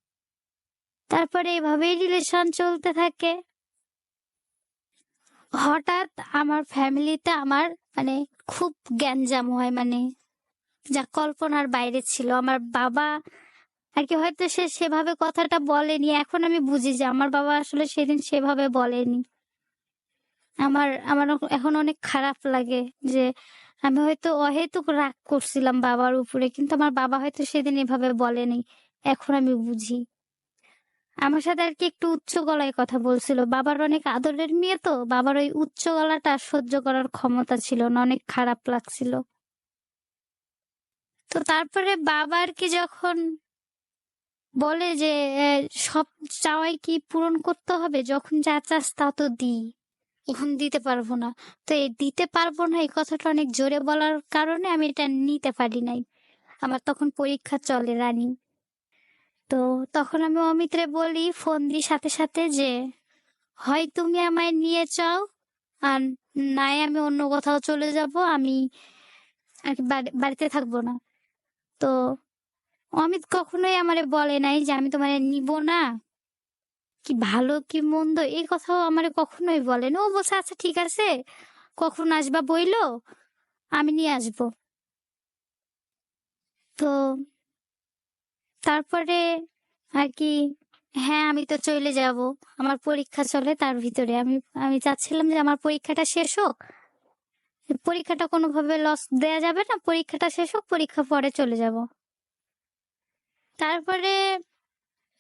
তারপরে এভাবেই রিলেশন চলতে থাকে। হঠাৎ আমার ফ্যামিলিতে আমার মানে খুব গ্যাঞ্জাম হয়, মানে যা কল্পনার বাইরে ছিল। আমার বাবা আর কি হয়তো সে সেভাবে কথাটা বলেনি, এখন আমি বুঝি যে আমার বাবা আসলে সেদিন সেভাবে বলেনি। আমার আমার এখন অনেক খারাপ লাগে যে আমি হয়তো অহেতুক রাগ করছিলাম বাবার উপরে, কিন্তু আমার বাবা হয়তো সেদিন এভাবে বলেনি, এখন আমি বুঝি। আমার সাথে আর কি একটু উচ্চ গলায় কথা বলছিল, বাবার অনেক আদরের মেয়ে তো, বাবার ওই উচ্চ গলাটা সহ্য করার ক্ষমতা ছিল না, অনেক খারাপ লাগছিল। তো তারপরে বাবা আর কি যখন বলে যে সব চাওয়াই কি পূরণ করতে হবে, যখন যা চাস তা তো দিই, এখন দিতে পারবো না। তো এই দিতে পারবো না এই কথাটা অনেক জোরে বলার কারণে আমি এটা নিতে পারি নাই। আমার তখন পরীক্ষা চলে রানিং। তো তখন আমি অমিতরে বলি ফোন দিই সাথে সাথে যে হয় তুমি আমায় নিয়ে যাও, আর নাই আমি অন্য কোথাও চলে যাব, আমি আর কি বাড়িতে থাকবো না। তো অমিত কখনোই আমারে বলে নাই যে আমি তোমারে নিব না, কি ভালো কি মন্দ এই কথাও আমারে কখনোই বলে না। ও বলছে আচ্ছা ঠিক আছে, কখন আসবা বইলো, আমি নিয়ে আসবো। তো তারপরে আর কি, হ্যাঁ আমি তো চলে যাব, আমার পরীক্ষা চলে তার ভিতরে আমি আমি চাচ্ছিলাম যে আমার পরীক্ষাটা শেষ হোক, পরীক্ষাটা কোনোভাবে লস দেয়া যাবে না, পরীক্ষাটা শেষ হোক, পরীক্ষা পরে চলে যাব। তারপরে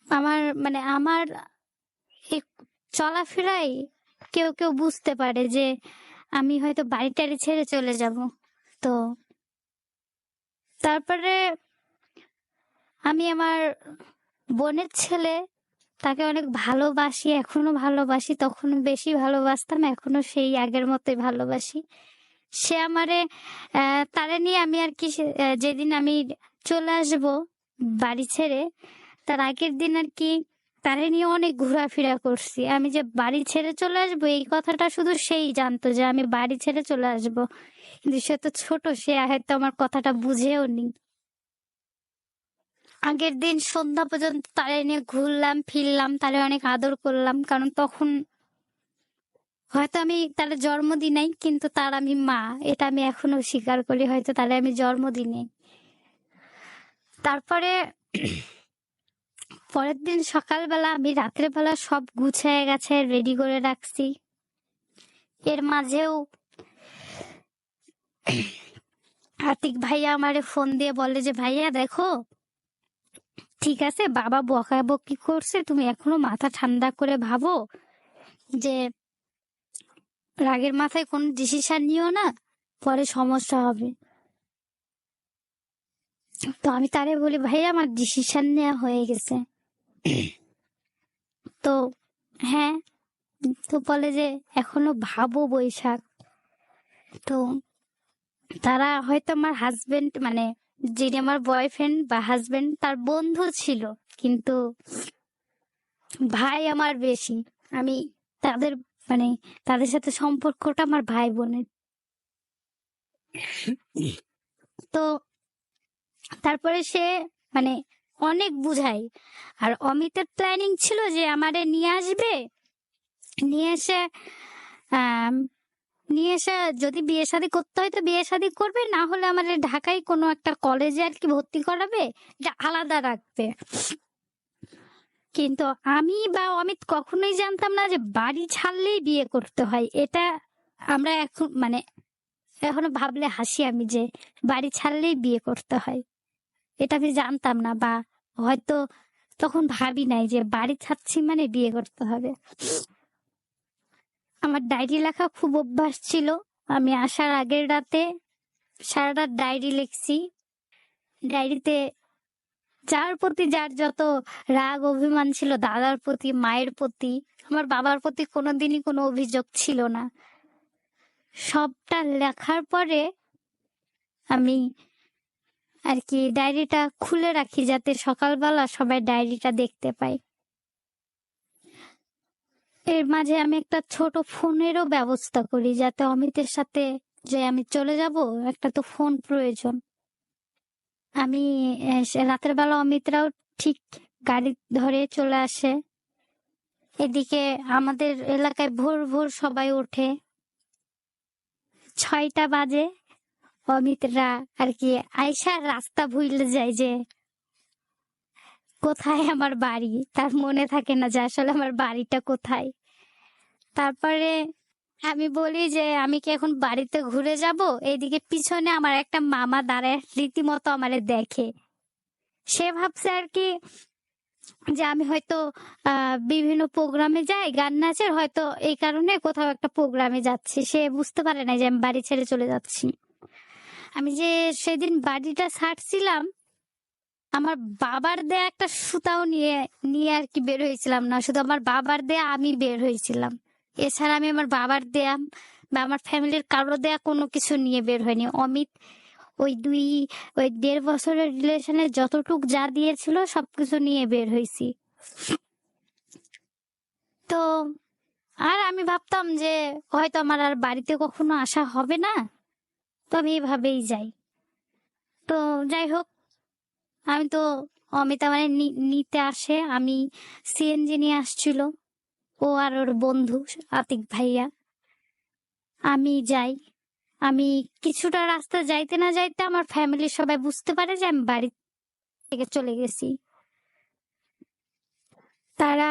আমার মানে আমার এই চলাফেরাই কেউ কেউ বুঝতে পারে যে আমি হয়তো বাড়ি টাড়ি ছেড়ে চলে যাব। তো তারপরে আমি আমার বোনের ছেলে, তাকে অনেক ভালোবাসি, এখনো ভালোবাসি, তখন বেশি ভালোবাসতাম, এখনো সেই আগের মতোই ভালোবাসি। সে আমারে তারে নিয়ে আমি আর কি যেদিন আমি চলে আসব বাড়ি ছেড়ে, তার আগের দিন আর কি তারে নিয়ে অনেক ঘোরাফেরা করছি। আমি যে বাড়ি ছেড়ে চলে আসবো এই কথাটা শুধু সেই জানতো যে আমি বাড়ি ছেড়ে চলে আসব, কিন্তু সে তো ছোট, সে হয়তো আমার কথাটা বুঝেও নি। আগের দিন সন্ধ্যা পর্যন্ত তারে নিয়ে ঘুরলাম ফিরলাম, তারে অনেক আদর করলাম, কারণ তখন হয়তো আমি তার জন্ম দিই নাই, কিন্তু তার আমি মা, এটা আমি এখনো স্বীকার করি, হয়তো তারে আমি জন্ম দিই নাই। তারপরে পরের দিন সকালবেলা আমি রাত্রে বেলা সব গুছিয়ে গেছে রেডি করে রাখছি। এর মাঝেও আতিক ভাইয়া আমারে ফোন দিয়ে বলে যে ভাইয়া দেখো, ঠিক আছে বাবা বকাবকি করছে, তুমি এখনো মাথা ঠান্ডা করে ভাবো যে রাগের মাথায় কোনো ডিসিশন নিও না, পরে সমস্যা হবে। তো আমি তারে বলি ভাইয়া আমার ডিসিশন নেওয়া হয়ে গেছে। তো হ্যাঁ, তো বলে যে এখনো ভাবো বৈশাখ। তো তারা হয়তো আমার হাজবেন্ড মানে যিনি আমার বয়ফ্রেন্ড বা হাজবেন্ড তার বন্ধু ছিল, কিন্তু ভাই আমার বেশি। আমি তাদের মানে তাদের সাথে সম্পর্কটা আমার ভাই বোনের। তো তারপরে সে মানে অনেক বুঝাই। আর অমিতের প্ল্যানিং ছিল যে আমারে নিয়ে আসবে, নিয়ে এসে আহ নিয়ে এসে যদি বিয়ে শাদী করতে হয় তো বিয়ে শাদী করবে, না হলে আমাদের ঢাকায় কোনো একটা কলেজে আর কি ভর্তি করাবে, এটা আলাদা রাখবে। কিন্তু আমি বা অমিত কখনোই জানতাম না যে বাড়ি ছাড়লেই বিয়ে করতে হয়। এটা আমরা এখন মানে এখনো ভাবলে হাসি আমি যে বাড়ি ছাড়লেই বিয়ে করতে হয়। এটা আমি জানতাম না, বা হয়তো তখন ভাবি নাই যে বাড়ি ছাড়ছি মানে বিয়ে করতে হবে। আমার ডায়েরি লেখা খুব অভ্যাস ছিল। আমি আসার আগের রাতে সারা রাত ডায়েরি লিখছি। ডায়েরিতে যার প্রতি যার যত রাগ অভিমান ছিল, দাদার প্রতি, মায়ের প্রতি, আমার বাবার প্রতি কোনোদিনই কোনো অভিযোগ ছিল না। সবটা লেখার পরে আমি আর কি ডায়েরিটা খুলে রাখি যাতে সকালবেলা সবাই ডায়েরিটা দেখতে পায়। এর মাঝে আমি একটা ছোট ফোনেরও ব্যবস্থা করি যাতে অমিতের সাথে যে আমি চলে যাব, একটা তো ফোন প্রয়োজন। আমি রাতের বেলা অমিতরাও ঠিক গাড়ি ধরে চলে আসে। এদিকে আমাদের এলাকায় ভোর ভোর সবাই ওঠে, 6টা বাজে। অমিতরা আর কি আয়শা রাস্তা ভুলে যায় যে কোথায় আমার বাড়ি, তার মনে থাকে না যে আসলে আমার বাড়িটা কোথায়। তারপরে আমি বলি যে আমি কি এখন বাড়িতে ঘুরে যাব, এইদিকে পিছনে আমার একটা মামা দাঁড়ায় রীতিমতো আমারে দেখে। সে ভাবছে আর কি যে আমি হয়তো বিভিন্ন প্রোগ্রামে যাই গান নাচের, হয়তো এই কারণে কোথাও একটা প্রোগ্রামে যাচ্ছি। সে বুঝতে পারে না যে আমি বাড়ি ছেড়ে চলে যাচ্ছি। আমি যে সেদিন বাড়িটা ছাড়ছিলাম, আমার বাবার দেয়া একটা সুতাও নিয়ে নিয়ে আর কি বের হয়েছিলাম না, শুধু আমার বাবার দেয়া আমি বের হয়েছিলাম। এছাড়া আমি আমার বাবার দেয়া বা আমার ফ্যামিলির কারো দেয়া কোনো কিছু নিয়ে বের হয়নি। অমিত ওই 1.5 বছরের রিলেশনে যতটুক যা দিয়েছিল সবকিছু নিয়ে বের হয়েছি। তো আর আমি ভাবতাম যে হয়তো আমার আর বাড়িতে কখনো আসা হবে না, তো আমি এভাবেই যাই। তো যাই হোক, আমি তো অমিত মানে নিতে আসে, আমি সিএনজি নিয়ে আসছিল, ও আর ওর বন্ধু আতিক ভাইয়া। আমি যাই। আমি কিছুটা রাস্তা যাইতে না যাইতে আমার ফ্যামিলির সবাই বুঝতে পারে যে আমি বাড়ি থেকে চলে গেছি। তারা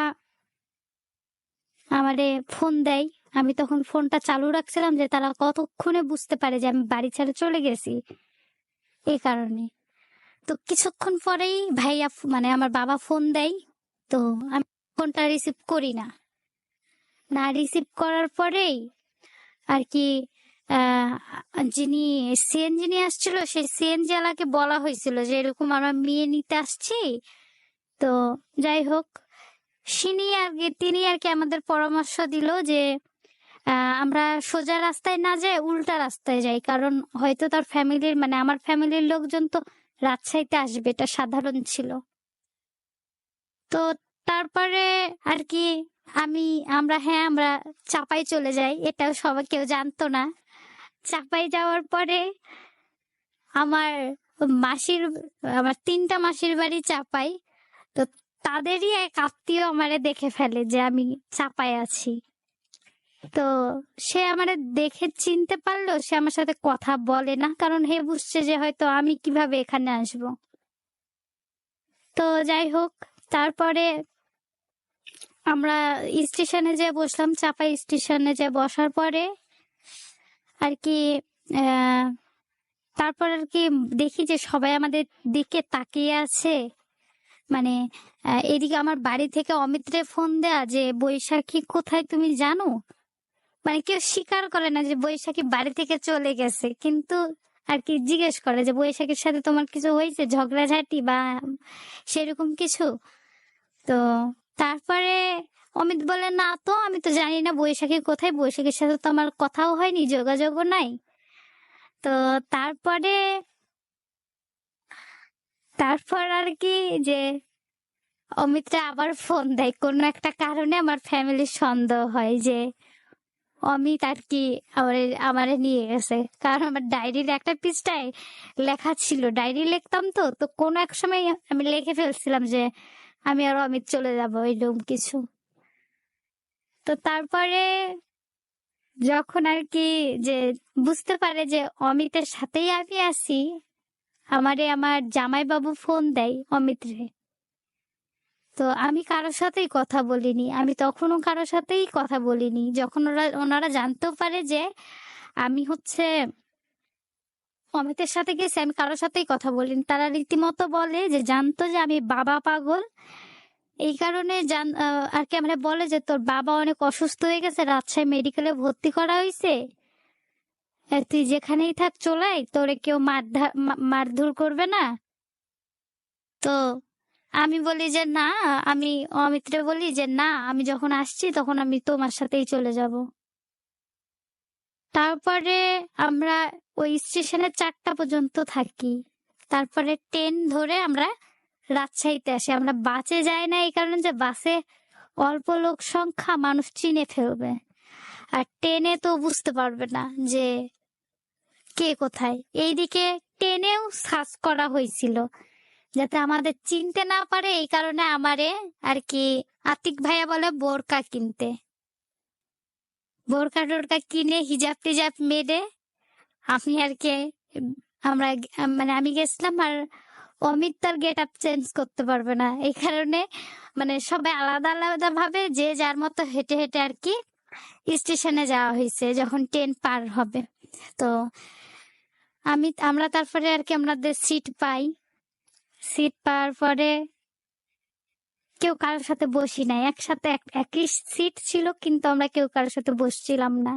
আমারে ফোন দেয়। আমি তখন ফোনটা চালু রাখছিলাম যে তারা কতক্ষণে বুঝতে পারে যে আমি বাড়ি ছেড়ে চলে গেছি, এই কারণে। তো কিছুক্ষণ পরেই ভাইয়া মানে আমার বাবা ফোন দেয়। তো আমি ফোনটা রিসিভ করি না। না রিসিভ করার পরেই আর কি আহ যিনি সিএনজি নিয়ে আসছিল সেই সিএনজি ওয়ালাকে বলা হয়েছিল যে এরকম আমরা মেয়ে নিতে আসছি। তো যাই হোক, তিনি আর কি আমাদের পরামর্শ দিল যে আমরা সোজা রাস্তায় না যাই, উল্টা রাস্তায় যাই, কারণ হয়তো তার ফ্যামিলির মানে আমার ফ্যামিলির লোকজন তো রাজশাহীতে আসবে, এটা সাধারণ ছিল। তো তারপরে আর কি আমরা চাপাই চলে যাই, এটাও সবাই কেউ জানতো না। চাপাই যাওয়ার পরে আমার মাসির আমার 3টা মাসির বাড়ি চাপাই। তো তাদেরই এক আত্মীয় আমারে দেখে ফেলে যে আমি চাপাই আছি। তো সে আমারে দেখে চিনতে পারলো, সে আমার সাথে কথা বলে না, কারণ হে বুঝছে যে হয়তো আমি কিভাবে এখানে আসব। তো যাই হোক, তারপরে আমরা স্টেশনে যে বসলাম, চাপাই স্টেশনে যে বসার পরে আর কি তারপর আর কি দেখি যে সবাই আমাদের দিকে তাকিয়ে আছে। মানে এদিকে আমার বাড়ি থেকে অমিতরে ফোন দেয়া যে বৈশাখী কোথায় তুমি জানো? মানে কেউ স্বীকার করে না যে বৈশাখী বাড়ি থেকে চলে গেছে, কিন্তু আর কি জিজ্ঞেস করে যে বৈশাখীর সাথে তোমার কিছু হয়েছে, ঝগড়াঝাটি বা সেরকম কিছু। তো তারপরে অমিত বলে না তো, আমি তো জানি না বৈশাখী কোথায়, বৈশাখীর সাথে তো আমার কথাও হয়নি, যোগাযোগও নাই। তো তারপরে তারপর আর কি যে অমিতরা আবার ফোন দেয়, কোনো একটা কারণে আমার ফ্যামিলির সন্দেহ হয় যে অমিত আর কি আমারে নিয়ে গেছে। কারণ আমার ডায়েরির একটা পৃষ্ঠায় লেখা ছিল, ডায়েরি লিখতাম তো তো কোনো এক সময় আমি লিখে ফেলছিলাম যে আমি আর অমিত চলে যাবো, এরকম কিছু। তো তারপরে যখন আর কি যে বুঝতে পারে যে অমিতের সাথেই আমি আছি, আমার জামাইবাবু ফোন দেয় অমিতরে। তো আমি কারোর সাথেই কথা বলিনি, আমি তখনও কারোর সাথেই কথা বলিনি। যখন ওনারা জানতেও পারে যে আমি হচ্ছে অমিতের সাথে গেছি, আমি কারোর সাথেই কথা বলিনি। তারা রীতিমতো বলে যে জানতো যে আমি বাবা পাগল, এই কারণে আর কি আমরা বলে যে তোর বাবা অনেক অসুস্থ হয়ে গেছে, রাজশাহী মেডিকেলে ভর্তি করা হয়েছে, তুই যেখানেই থাক চলে আয়, তোরে কেউ মারধর করবে না। তো আমি বলি যে না, আমি অমিত্রে বলি যে না, আমি যখন আসছি তখন আমি তোমার সাথেই চলে যাব। তারপরে আমরা ওই স্টেশনে 4টা পর্যন্ত থাকি। তারপরে ট্রেন ধরে আমরা রাজশাহীতে আসি। আমরা বাসে যাই না, এই কারণে যে বাসে অল্প লোক সংখ্যা, মানুষ চিনে ফেলবে, আর ট্রেনে তো বুঝতে পারবে না যে কে কোথায়। এইদিকে ট্রেনেও সার্চ করা হয়েছিল যাতে আমাদের চিনতে না পারে, এই কারণে আমারে আর কি আতিক ভাইয়া বলে বোরকা কিনতে। বোরকা টোরকা কিনে হিজাব টিজাব মেরে আমি আর কি আমরা মানে আমি গেছিলাম। আর অমিত তার গেট আপ চেঞ্জ করতে পারবে না, এই কারণে মানে সবাই আলাদা আলাদা ভাবে যে যার মতো হেঁটে হেঁটে আর কি স্টেশনে যাওয়া হয়েছে যখন ট্রেন পার হবে। তো আমরা তারপরে আর কি আমাদের সিট পাই। সিট পাওয়ার পরে কেউ কারোর সাথে বসি নাই, একসাথে একই সিট ছিল, কিন্তু আমরা কেউ কারোর সাথে বসছিলাম না,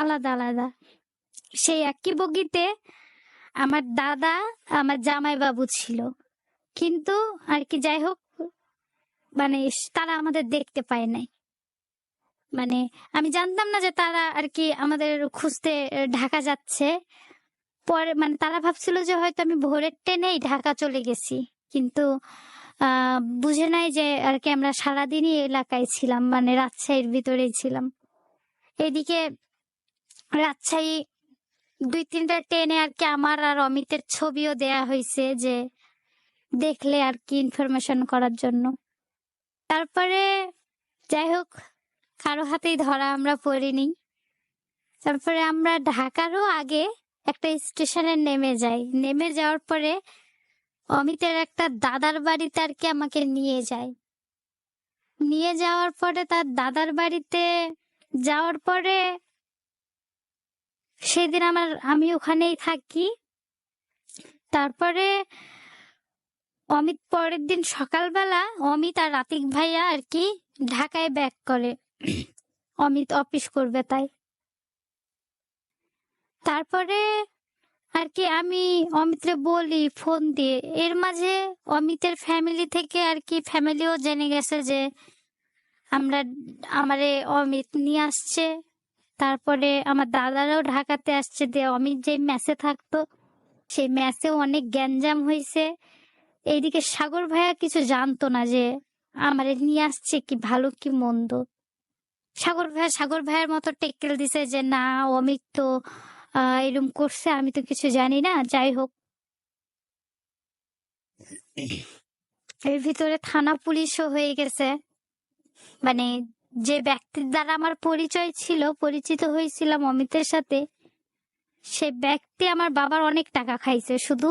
আলাদা আলাদা। সেই একই বগিতে আমার দাদা, আমার জামাইবাবু ছিল, কিন্তু আর কি যাই হোক, মানে তারা আমাদের দেখতে পায় নাই। মানে আমি জানতাম না যে তারা আর কি আমাদের খুঁজতে ঢাকা যাচ্ছে। পরে মানে তারা ভাবছিল যে হয়তো আমি ভোরের ট্রেনেই ঢাকা চলে গেছি, কিন্তু বুঝে নাই যে আর কি আমরা সারাদিনই এলাকায় ছিলাম, মানে রাজশাহীর ভিতরেই ছিলাম। এদিকে রাজশাহী 2-3টা ট্রেনে আর কি আমার আর অমিতের ছবিও দেয়া হয়েছে, যে দেখলে আর কি ইনফরমেশন করার জন্য। তারপরে যাই হোক, কারো হাতেই ধরা আমরা পড়িনি। তারপরে আমরা ঢাকারও আগে একটা স্টেশনে নেমে যাই। নেমে যাওয়ার পরে অমিতের একটা দাদার বাড়িতে আর কি আমাকে নিয়ে যায়। নিয়ে যাওয়ার পরে তার দাদার বাড়িতে যাওয়ার পরে সেদিন আমি ওখানেই থাকি। তারপরে অমিত পরের দিন সকালবেলা অমিত আর আতিক ভাইয়া আর কি ঢাকায় ব্যাক করে, অমিত অফিস করবে তাই। তারপরে আর কি আমি অমিতরে বলি ফোন দিয়ে, এর মাঝে অমিতের ফ্যামিলি থেকে আর কি ফ্যামিলিও জেনে গেছে যে আমারে অমিত নিয়ে আসছে। তারপরে আমার দাদারাও ঢাকাতে আসছে, যে অমিত যে মেসে থাকতো সেই মেসেও অনেক গ্যাঞ্জাম হয়েছে। এইদিকে সাগর ভাইয়া কিছু জানতো না যে আমারে নিয়ে আসছে কি ভালো কি মন্দ। সাগর ভাইয়ের মতো টেক্কেল দিছে যে না, অমিত তো এরকম করছে, আমি তো কিছু জানি না। যাই হোক, এর ভিতরে থানা পুলিশও হয়ে গেছে। মানে যে ব্যক্তির দ্বারা আমার পরিচিত হয়েছিলাম অমিতের সাথে, সে ব্যক্তি আমার বাবার অনেক টাকা খাইছে শুধু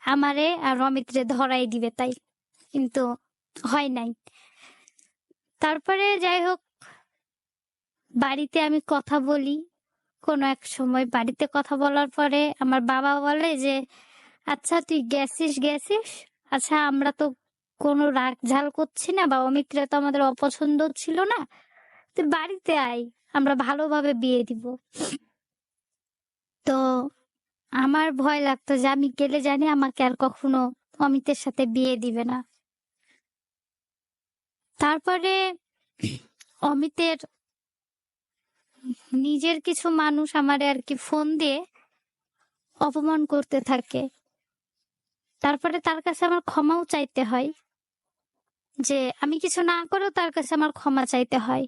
আমারে আর অমিতরে ধরাই দিবে তাই, কিন্তু হয় নাই। তারপরে যাই হোক, বাড়িতে আমি কথা বলি, কোনো এক সময় বাড়িতে কথা বলার পরে আমার বাবা বলে যে, আচ্ছা তুই গেছিস, আচ্ছা আমরা তো কোনো রাগ ঝাল করছি না বা অমিত্রা তো আমাদের অপছন্দ ছিল না, তুই বাড়িতে আয়, আমরা ভালোভাবে বিয়ে দিব। তো আমার ভয় লাগতো যে আমি গেলে জানি আমাকে আর কখনো অমিতের সাথে বিয়ে দিবে না। তারপরে অমিতের নিজের কিছু মানুষ আমারে আর কি ফোন দিয়ে অপমান করতে থাকে। তারপরে তার কাছে আমার ক্ষমাও চাইতে হয়, যে আমি কিছু না করেও তার কাছে আমার ক্ষমা চাইতে হয়।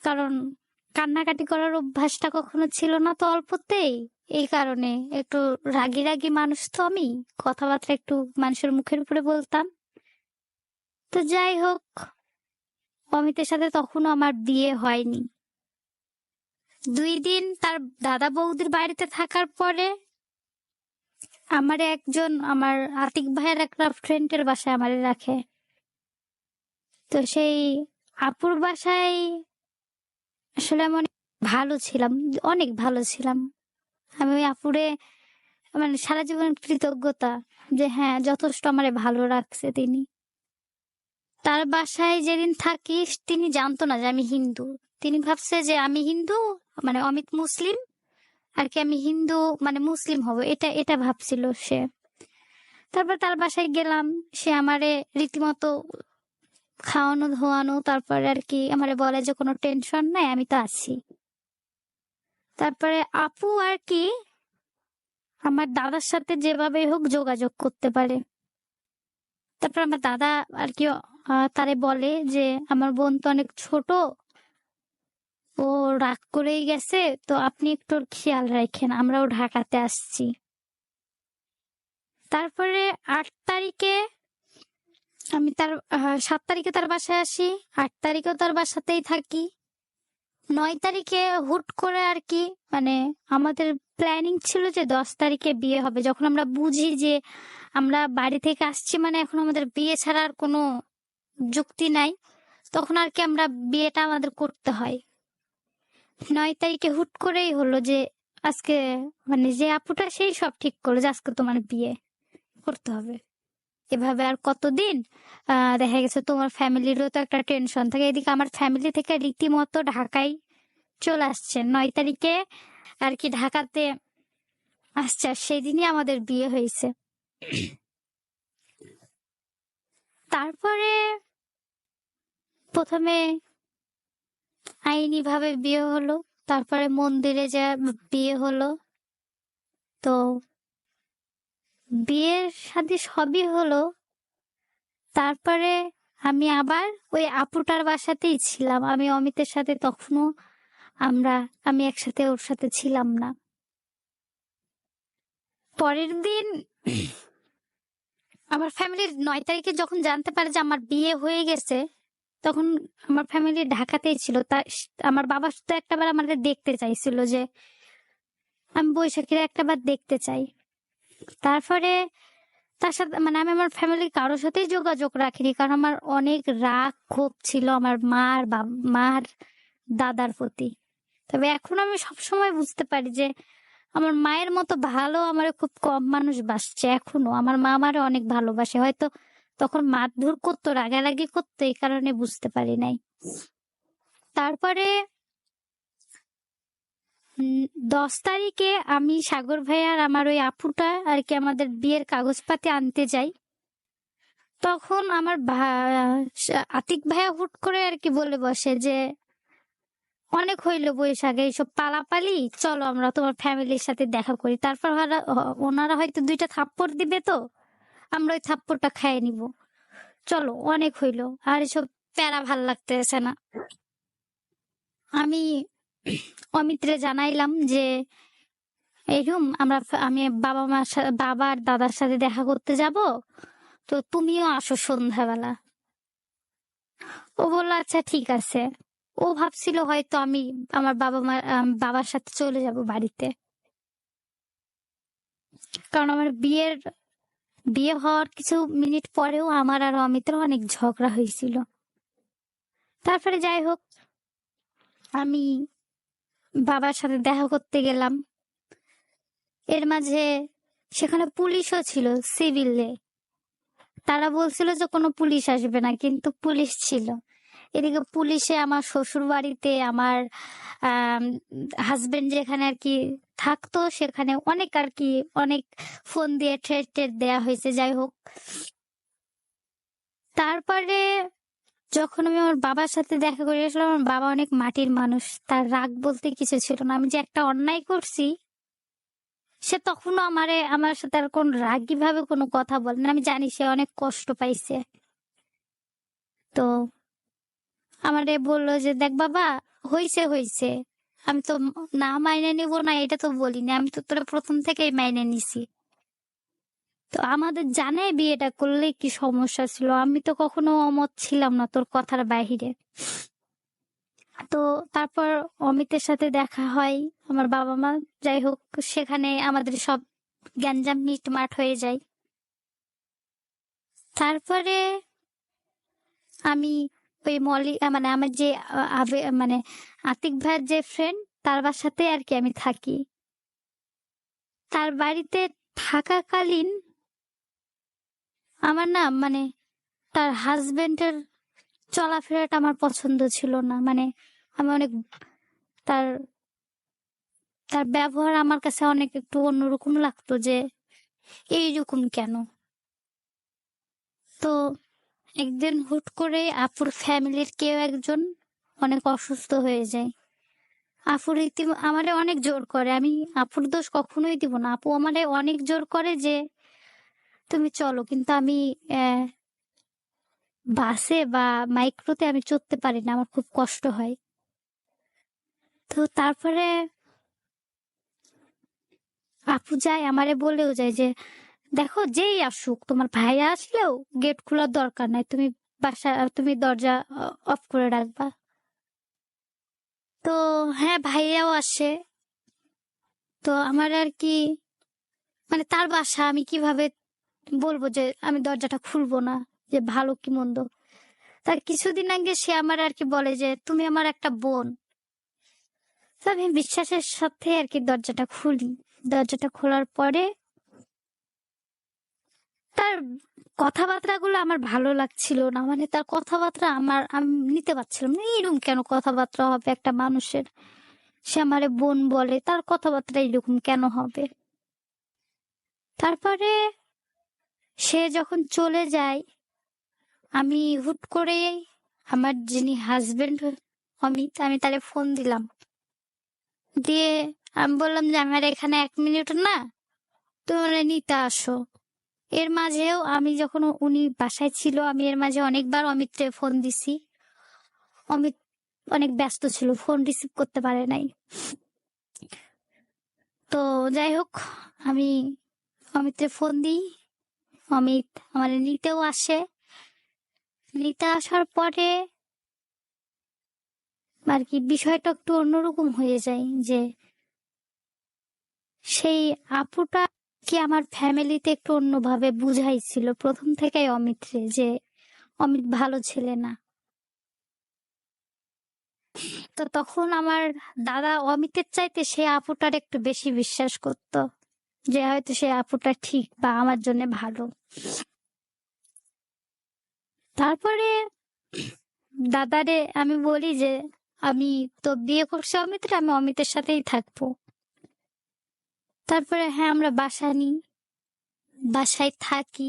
কারণ কান্নাকাটি করার অভ্যাসটা কখনো ছিল না তো অল্পতেই, এই কারণে একটু রাগী রাগী মানুষ তো আমি, কথাবার্তা একটু মানুষের মুখের উপরে বলতাম। তো যাই হোক, অমিতের সাথে তখনও আমার বিয়ে হয়নি। 2 দিন তার দাদা বৌদির বাড়িতে থাকার পরে আমার আতিক ভাইয়ের একটা ফ্রেন্ডের বাসায় আমারে রাখে। তো সেই আপুর বাসায় আসলে আমি অনেক ভালো ছিলাম। আমি ওই আপুরে মানে সারা জীবন কৃতজ্ঞতা, যে হ্যাঁ যথেষ্ট আমারে ভালো রাখছে তিনি। তার বাসায় যেদিন থাকি তিনি জানতো না যে আমি হিন্দু। তিনি ভাবছে যে আমি হিন্দু, মানে অমিত মুসলিম আর কি, আমি হিন্দু মানে মুসলিম হব, এটা এটা ভাবছিল সে। তারপর তার বাসায় গেলাম, সে আমারে রীতিমতো খাওয়ানো ধোয়ানো, তারপরে আর কি আমারে বলে যে কোনো টেনশন নাই, আমি তো আছি। তারপরে আপু আর কি আমার দাদার সাথে যেভাবে হোক যোগাযোগ করতে পারে। তারপর আমার দাদা আর কি তারে বলে যে আমার বোন তো অনেক ছোট, ও রাগ করেই গেছে, তো আপনি একটু ওর খেয়াল রাখেন, আমরাও ঢাকাতে আসছি। তারপরে 8 তারিখে আমি 7 তারিখে তার বাসায় আসি, 8 তারিখেও তার বাসাতেই থাকি। 9 তারিখে হুট করে আর কি, মানে আমাদের প্ল্যানিং ছিল যে 10 তারিখে বিয়ে হবে। যখন আমরা বুঝি যে আমরা বাড়ি থেকে আসছি মানে এখন আমাদের বিয়ে ছাড়া আর কোনো যুক্তি নাই, তখন আর কি আমরা বিয়েটা আমাদের করতে হয়। 9 তারিখে হুট করেই হলো যে আজকে, মানে যে আপুটা সেই সব ঠিক করলো যে আজকে তোমার বিয়ে করতে হবে। এভাবে আর কতদিন দেখা গেছে তোমার ফ্যামিলিরও তো একটা টেনশন থাকে, এদিকে আমার ফ্যামিলি থেকে রীতিমতো ঢাকায় চলে আসছে 9 তারিখে আর কি, ঢাকাতে আসছে, আর সেদিনই আমাদের বিয়ে হয়েছে। তারপরে প্রথমে আইনি ভাবে বিয়ে হলো, তারপরে মন্দিরে যা বিয়ে হলো। তো বিয়ের শাদী সবই হলো। তারপরে আমি আবার ওই আপুটার বাসাতেই ছিলাম, আমি অমিতের সাথে তখনও আমি একসাথে ওর সাথে ছিলাম না। পরের দিন আমার ফ্যামিলির 9 তারিখে যখন জানতে পারে যে আমার বিয়ে হয়ে গেছে, তখন আমার ফ্যামিলি ঢাকাতেই ছিল। তা আমার বাবা শুধু একটাবার আমাদের দেখতে চাইছিল, যে আমি বৈশাখীর একটাবার দেখতে চাই। তারপরে তার সাথে মানে আমি আমার ফ্যামিলির কারোর সাথেই যোগাযোগ রাখিনি, কারণ আমার অনেক রাগ ক্ষোভ ছিল আমার মার দাদার প্রতি। তবে এখন আমি সবসময় বুঝতে পারি যে আমার মায়ের মতো ভালো আমার খুব কম মানুষ বাসছে। এখনো আমার মা আমারে অনেক ভালোবাসে, হয়তো তখন মারধর করতো, রাগারাগি করতো, এই কারণে বুঝতে পারি নাই। তারপরে 10 তারিখে আমি সাগর ভাই আর আমার ওই আপুটা আর কি আমাদের বিয়ের কাগজপাতি আনতে যাই। তখন আমার আতিক ভাইয়া হুট করে আর কি বলে বসে যে অনেক হইলো বৈশাখে এইসব পালাপালি, চলো আমরা তোমার ফ্যামিলির সাথে দেখা করি। তারপর ওনারা হয়তো 2টা থাপ্পড় দিবে, তো আমরা ওই থাপ্পড়টা খাইয়ে নিব, চলো অনেক হইলো, আর এসব প্যারা ভাল লাগতেছে না। আমি অমিত্রে জানাইলাম যে এরকম আমি বাবা আর দাদার সাথে দেখা করতে যাব, তো তুমিও আসো সন্ধ্যাবেলা। ও বললো আচ্ছা ঠিক আছে। ও ভাবছিল হয়তো আমি আমার বাবার সাথে চলে যাব বাড়িতে, কারণ আমার বিয়ে হওয়ার কিছু মিনিট পরেও আমার আর অমিতের অনেক ঝগড়া হয়েছিল। তারপরে যাই হোক, আমি বাবার সাথে দেখা করতে গেলাম। এর মাঝে সেখানে পুলিশও ছিল, সিভিলে। তারা বলছিল যে কোনো পুলিশ আসবে না, কিন্তু পুলিশ ছিল। এদিকে পুলিশে আমার শ্বশুর বাড়িতে আমার হাজবেন্ড যেখানে আর কি থাকতো, সেখানে অনেক আর কি অনেক ফোন দিয়ে থ্রেট টেট দেয়া হয়েছে। যাই হোক, তারপরে যখন আমি আমার বাবার সাথে দেখা করে আসলাম, আমার বাবা অনেক মাটির মানুষ, তার রাগ বলতে কিছু ছিল না। আমি যে একটা অন্যায় করছি, সে তখনও আমার সাথে আর কোন রাগী ভাবে কোনো কথা বলে না। আমি জানি সে অনেক কষ্ট পাইছে। তো আমারে বললো যে দেখ বাবা, হইছে হইছে, আমি তো না মাইনে নিব না এটা তো বলিনি, আমি তো তোরা প্রথম থেকেই মাইনে নিছি। তো আমাদের জানে বিয়েটা করলে কি সমস্যা ছিল, আমি তো কখনো অমত ছিলাম না তোর কথার বাহিরে। তো তারপর অমিতের সাথে দেখা হয় আমার বাবা মা, যাই হোক, সেখানে আমাদের সব গ্যাঞ্জাম মিটমাট হয়ে যায়। তারপরে আমি ওই মানে আমার যে মানে আতিক ভাইয়ের যে ফ্রেন্ড, তার বাসাতে আর কি আমি থাকি। তার বাড়িতে থাকাকালীন আমার না মানে তার হাজবেন্ডের চলাফেরাটা আমার পছন্দ ছিল না। মানে আমি অনেক তার তার ব্যবহার আমার কাছে অনেক একটু অন্যরকম লাগতো, যে এইরকম কেন। তো একদিন হুট করে আপুর ফ্যামিলির কেউ একজন অনেক অসুস্থ হয়ে যায়। আপুর আমারে অনেক জোর করে, আমি আপুর দোষ কখনোই দিব না। আপু আমারে অনেক জোর করে যে তুমি চলো, কিন্তু আমি বাসে বা মাইক্রোতে আমি চড়তে পারি না, আমার খুব কষ্ট হয়। তো তারপরে আপু যায়, আমারে বলেও যায় যে দেখো যেই আসুক, তোমার ভাইয়া আসলেও গেট খোলার দরকার নাই, তুমি দরজা অফ করে রাখবা। তো হ্যাঁ, ভাইয়াও আসে। তো আমার আর কি মানে তার বাসা, আমি কিভাবে বলবো যে আমি দরজাটা খুলবো না, যে ভালো কি মন্দ। তার কিছুদিন আগে সে আমার আর কি বলে যে তুমি আমার একটা বোন। তো আমি বিশ্বাসের সাথে আর কি দরজাটা খুলি। দরজাটা খোলার পরে তার কথাবার্তা গুলো আমার ভালো লাগছিল না। মানে তার কথাবার্তা আমি নিতে পারছিলাম না, এরকম কেন কথাবার্তা হবে একটা মানুষের। সে আমারে বোন বলে, তার কথাবার্তা এরকম কেন হবে। তারপরে সে যখন চলে যায়, আমি হুট করে আমার যিনি হাজবেন্ড অমিত, আমি তারে ফোন দিলাম। দিয়ে আমি বললাম যে আমার এখানে 1 মিনিট না, তোমরা নিতে আসো। এর মাঝেও আমি যখন উনি বাসায় ছিল, আমি এর মাঝে অনেকবার অমিতকে ফোন দিছি। অমিত অনেক ব্যস্ত ছিল, ফোন রিসিভ করতে পারে নাই। তো যাই হোক, আমি অমিতকে ফোন দিই, অমিত আমার নিতেও আসে। নিতে আসার পরে আর কি বিষয়টা একটু অন্যরকম হয়ে যায়, যে সেই আপুটা কি আমার ফ্যামিলিতে একটু অন্যভাবে বুঝাইছিল প্রথম থেকেই অমিতরে, যে অমিত ভালো ছেলে না। তো তখন আমার দাদা অমিতের চাইতে সে আপুটার একটু বেশি বিশ্বাস করত, যে হয়তো সে আপুটা ঠিক বা আমার জন্য ভালো। তারপরে দাদারে আমি বলি যে আমি তো বিয়ে করছি অমিতরে, আমি অমিতের সাথেই থাকবো। তারপরে হ্যাঁ, আমরা বাসা নিই, বাসায় থাকি,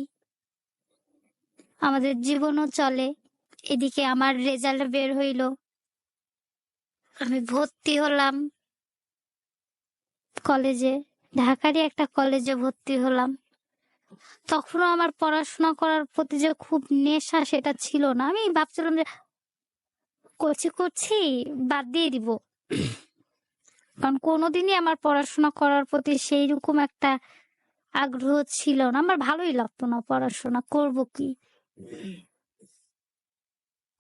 আমাদের জীবনও চলে। এদিকে আমার রেজাল্ট বের হইলো, আমি ভর্তি হলাম কলেজে, ঢাকারই একটা কলেজে ভর্তি হলাম। তখনও আমার পড়াশোনা করার প্রতি যে খুব নেশা সেটা ছিল না। আমি ভাবছিলাম যে করছি করছি, বাদ দিয়ে দিব। কারণ কোনোদিনই আমার পড়াশোনা করার প্রতি সেই রকম একটা আগ্রহ ছিল না, আমার ভালোই লাগতো না পড়াশোনা, করব কি।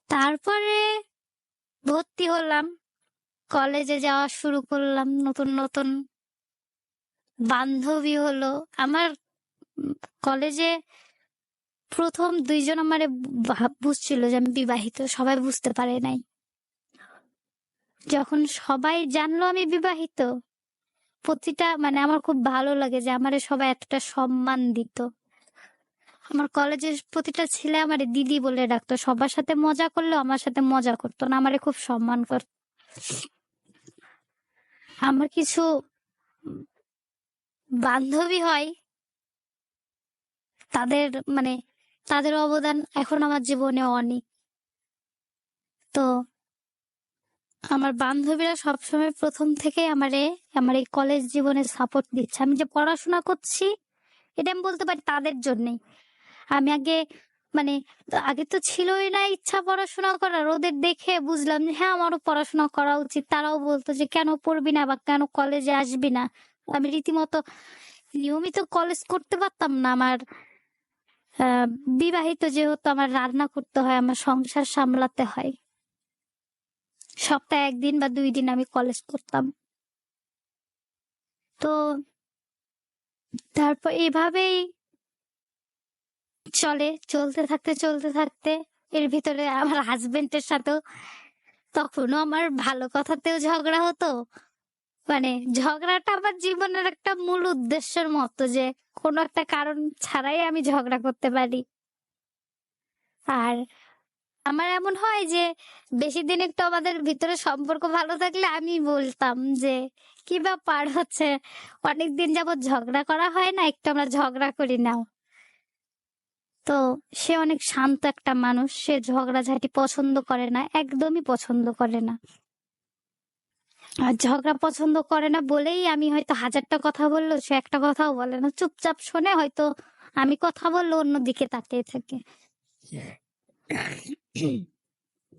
তারপরে ভর্তি হলাম, কলেজে যাওয়া শুরু করলাম, নতুন নতুন বান্ধবী হলো আমার। কলেজে প্রথম 2জন আমারে বুঝছিল যে আমি বিবাহিত, সবাই বুঝতে পারে নাই। যখন সবাই জানলো আমি বিবাহিত, প্রতিটা মানে আমার খুব ভালো লাগে যে আমারে সবাই এতটা সম্মান দিত। আমার কলেজের প্রতিটা ছেলে আমারে দিদি বলে ডাকতো। সবার সাথে মজা করলেও আমার সাথে মজা করতো না। আমারে খুব সম্মান করত। আমার কিছু উম বান্ধবী হয়, তাদের মানে তাদের অবদান এখন আমার জীবনে অনেক। তো আমার বান্ধবীরা সবসময় ১ম থেকেই আমার এই কলেজ জীবনে সাপোর্ট দিচ্ছে। আমি যে পড়াশোনা করছি, এটা আমি বলতে পারি তাদের জন্যেই। আমি মানে আগে তো ছিলই না ইচ্ছা পড়াশোনা করার। ওদের দেখে বুঝলাম যে হ্যাঁ, আমারও পড়াশোনা করা উচিত। তারাও বলতো যে, "কেন পড়বি না বা কেন কলেজে আসবি না?" আমি রীতিমতো নিয়মিত কলেজ করতে পারতাম না। আমার আ বিবাহিত যেহেতু আমার রান্না করতে হয়, আমার সংসার সামলাতে হয়। সপ্তাহে ১ দিন বা ২ দিন আমি কলেজ করতাম। তো তারপর এভাবেই চলতে থাকতে এর ভিতরে আমার হাসব্যান্ডের সাথেও তখনও আমার ভালো কথাতেও ঝগড়া হতো। মানে ঝগড়াটা আমার জীবনের একটা মূল উদ্দেশ্যের মতো যে কোনো একটা কারণ ছাড়াই আমি ঝগড়া করতে পারি। আর আমার এমন হয় যে বেশিদিন একটু আমাদের ভিতরে সম্পর্ক ভালো থাকলে আমি বলতাম যে, "কি ব্যাপার হচ্ছে অনেকদিন যাবৎ ঝগড়া করা হয় না, একটু আমরা ঝগড়া করি নাও।" তো সে অনেক শান্ত একটা মানুষ। সে ঝগড়াঝাটি পছন্দ করে না, একদমই পছন্দ করে না। আর ঝগড়া পছন্দ করে না বলেই আমি হয়তো ১০০০ টা কথা বললেও সে একটা কথাও বলে না। চুপচাপ শোনে, হয়তো আমি কথা বললে অন্যদিকে তাকিয়ে থাকে।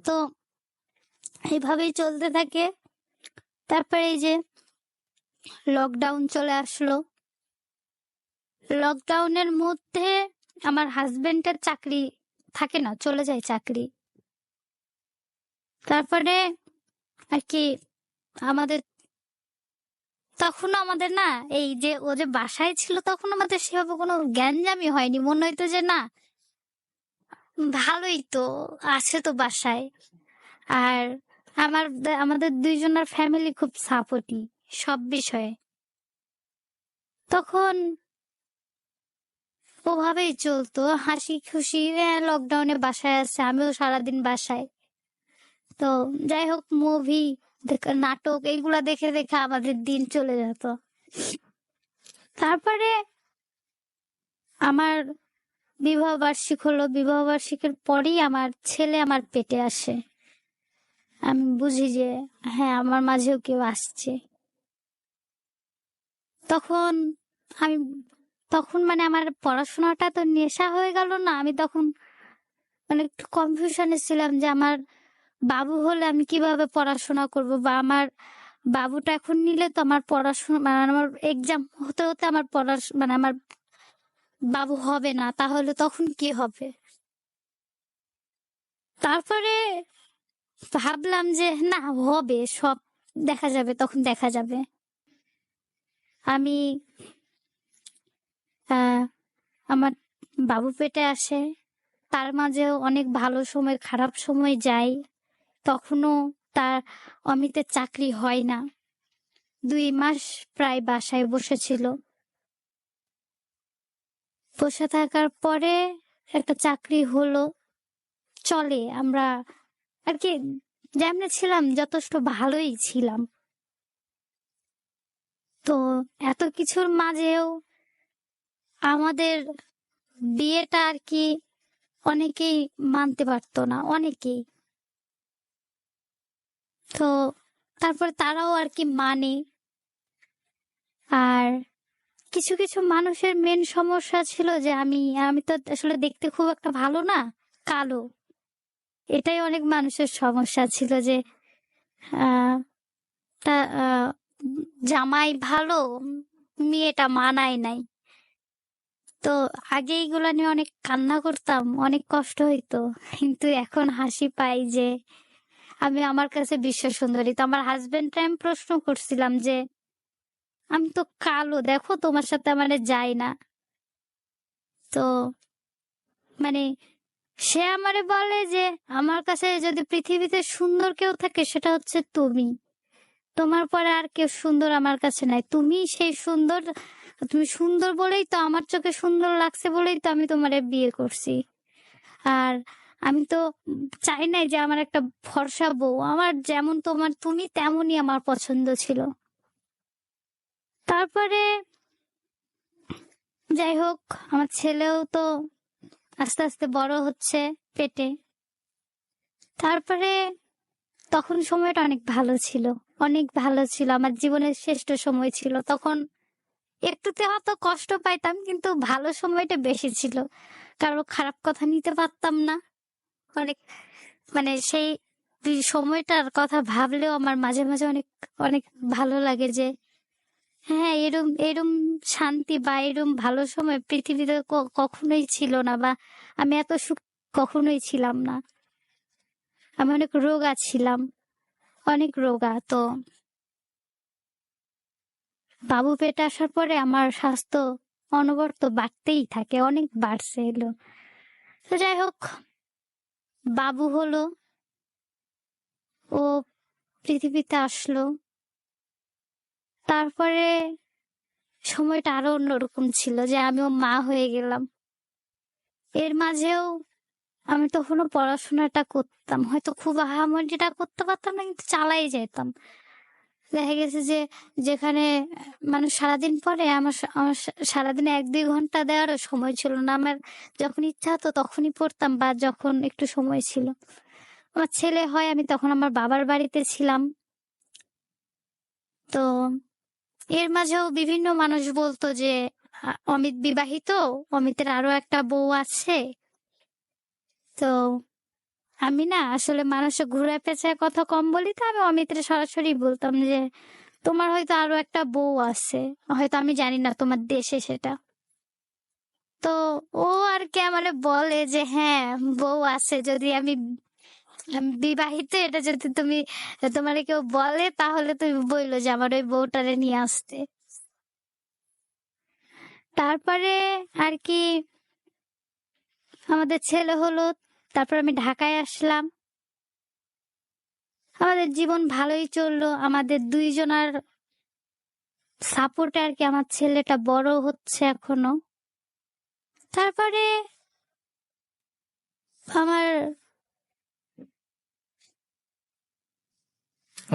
তো এভাবেই চলতে থাকে। তারপরে এই যে লকডাউন চলে আসলো। লকডাউনের মধ্যে আমার হাসব্যান্ডের চাকরি থাকে না, চলে যায় চাকরি। তারপরে আরকি আমাদের তখনও আমাদের না এই যে ও যে বাসায় ছিল তখন আমাদের সেভাবে কোনো গ্যাঞ্জামই হয়নি। মনে হইতো যে না, ভালোই তো আছে তো বাসায়। আর আমাদের ২ জনের ফ্যামিলি খুব সাপোর্টিভ সব বিষয়ে। তখন ওভাবেই চলতো হাসি খুশি। লকডাউনে বাসায় আছে, আমিও সারাদিন বাসায়। তো যাই হোক, মুভি নাটক এইগুলা দেখে আমাদের দিন চলে যেত। তারপরে আমার বিবাহ বার্ষিক হলো। বিবাহ বার্ষিকের পরেই আমার ছেলে আমার পেটে আসে। আমি বুঝি যে হ্যাঁ, আমার মাঝেও কেউ আসছে। তখন আমি তখন মানে আমার পড়াশোনাটা তো নেশা হয়ে গেল না। আমি তখন মানে একটু কনফিউশনে ছিলাম যে আমার বাবু হলে আমি কিভাবে পড়াশোনা করব, বা আমার বাবুটা এখন নিলে তো আমার পড়াশোনা মানে আমার এক্সাম হতে আমার মানে আমার বাবু হবে না, তাহলে তখন কি হবে? তারপরে ভাবলাম যে না, হবে, সব দেখা যাবে, তখন দেখা যাবে। আমি আহ আমার বাবু পেটে আসে, তার মাঝেও অনেক ভালো সময় খারাপ সময় যায়। তখনও তার অমিতের চাকরি হয় না। ২ মাস প্রায় বাসায় বসেছিল। বসে থাকার পরে একটা চাকরি হলো। চলে, আমরা আরকি যেমনে ছিলাম যথেষ্ট ভালোই ছিলাম। তো এত কিছুর মাঝেও আমাদের বিয়েটা আরকি অনেকেই মানতে পারত না, অনেকেই। তো তারপরে তারাও আরকি মানে। আর কিছু মানুষের মেইন সমস্যা ছিল যে আমি আমি তো আসলে দেখতে খুব একটা ভালো না, কালো। এটাই অনেক মানুষের সমস্যা ছিল যে আহ তা জামাই ভালো, মেয়েটা মানায় নাই। তো আগে এইগুলা নিয়ে অনেক কান্না করতাম, অনেক কষ্ট হইতো। কিন্তু এখন হাসি পাই যে আমি আমার কাছে বিশ্ব সুন্দরী। তো আমার হাসবেন্ডকে আমি প্রশ্ন করছিলাম যে, "আমি তো কালো, দেখো তোমার সাথে আমারে যায় না।" তো মানে সে আমারে বলে যে আমার কাছে যদি পৃথিবীতে সুন্দর কেউ থাকে সেটা হচ্ছে তুমি। তোমার পরে আর কেউ সুন্দর আমার কাছে নাই। তুমিই সেই সুন্দর। তুমি সুন্দর বলেই তো আমার চোখে সুন্দর লাগছে বলেই তো আমি তোমারে বিয়ে করছি। আর আমি তো চাই নাই যে আমার একটা ভরসা বউ। আমার যেমন তোমার তুমি তেমনই আমার পছন্দ ছিল। তারপরে যাই হোক, আমার ছেলেও তো আস্তে আস্তে বড় হচ্ছে পেটে। তারপরে তখন সময়টা অনেক ভালো ছিল, অনেক ভালো ছিল। আমার জীবনের শ্রেষ্ঠ সময় ছিল তখন। একটুতে হয়তো কষ্ট পাইতাম, কিন্তু ভালো সময়টা বেশি ছিল। কারো খারাপ কথা নিতে পারতাম না। অনেক মানে সেই সময়টার কথা ভাবলেও আমার মাঝে মাঝে অনেক অনেক ভালো লাগে যে হ্যাঁ, এরম এরম শান্তি বা এরম ভালো সময় পৃথিবীতে কখনোই ছিল না, বা আমি এত সুখ কখনোই ছিলাম না। আমি অনেক রোগা ছিলাম, অনেক রোগা। তো বাবু পেটে আসার পরে আমার স্বাস্থ্য অনবরত বাড়তেই থাকে, অনেক বাড়ছে এলো। তো যাই হোক, বাবু হলো, ও পৃথিবীতে আসলো। তারপরে সময়টা আরো অন্যরকম ছিল যে আমিও মা হয়ে গেলাম। এর মাঝেও আমি তখনও পড়াশোনাটা করতাম, হয়তো খুব আহামরিটা করতে পারতাম না, কিন্তু চালাই যেতাম। দেখা গেছে যে যেখানে মানুষ সারাদিন পরে আমার সারাদিনে 1-2 ঘন্টা দেওয়ারও সময় ছিল না। আমার যখন ইচ্ছা হতো তখনই পড়তাম, বা যখন একটু সময় ছিল। আমার ছেলে হয়, আমি তখন আমার বাবার বাড়িতে ছিলাম। তো এর মাঝেও বিভিন্ন মানুষ বলতো যে অমিত বিবাহিত, অমিতের আরো একটা বউ আছে। তো আমি না আসলে মানুষে ঘুরে পেঁচায় কথা কম বলি, তো আমি অমিতের সরাসরি বলতাম যে তোমার হয়তো আরো একটা বউ আছে, হয়তো আমি জানি না তোমার দেশে সেটা। তো ও আর কি আমারে বলে যে হ্যাঁ, বউ আছে। যদি আমি আমি বিবাহিত, এটা যদি তুমি তোমারে কেউ বলে তাহলে তুমি বললো যে আমার ওই বউটারে নিয়ে আসতে। তারপরে আর কি আমাদের ছেলে হলো, তারপর আমি ঢাকায় আসলাম। আমাদের জীবন ভালোই চললো, আমাদের দুইজনার সাপোর্টে আর কি আমার ছেলেটা বড় হচ্ছে এখনো। তারপরে আমার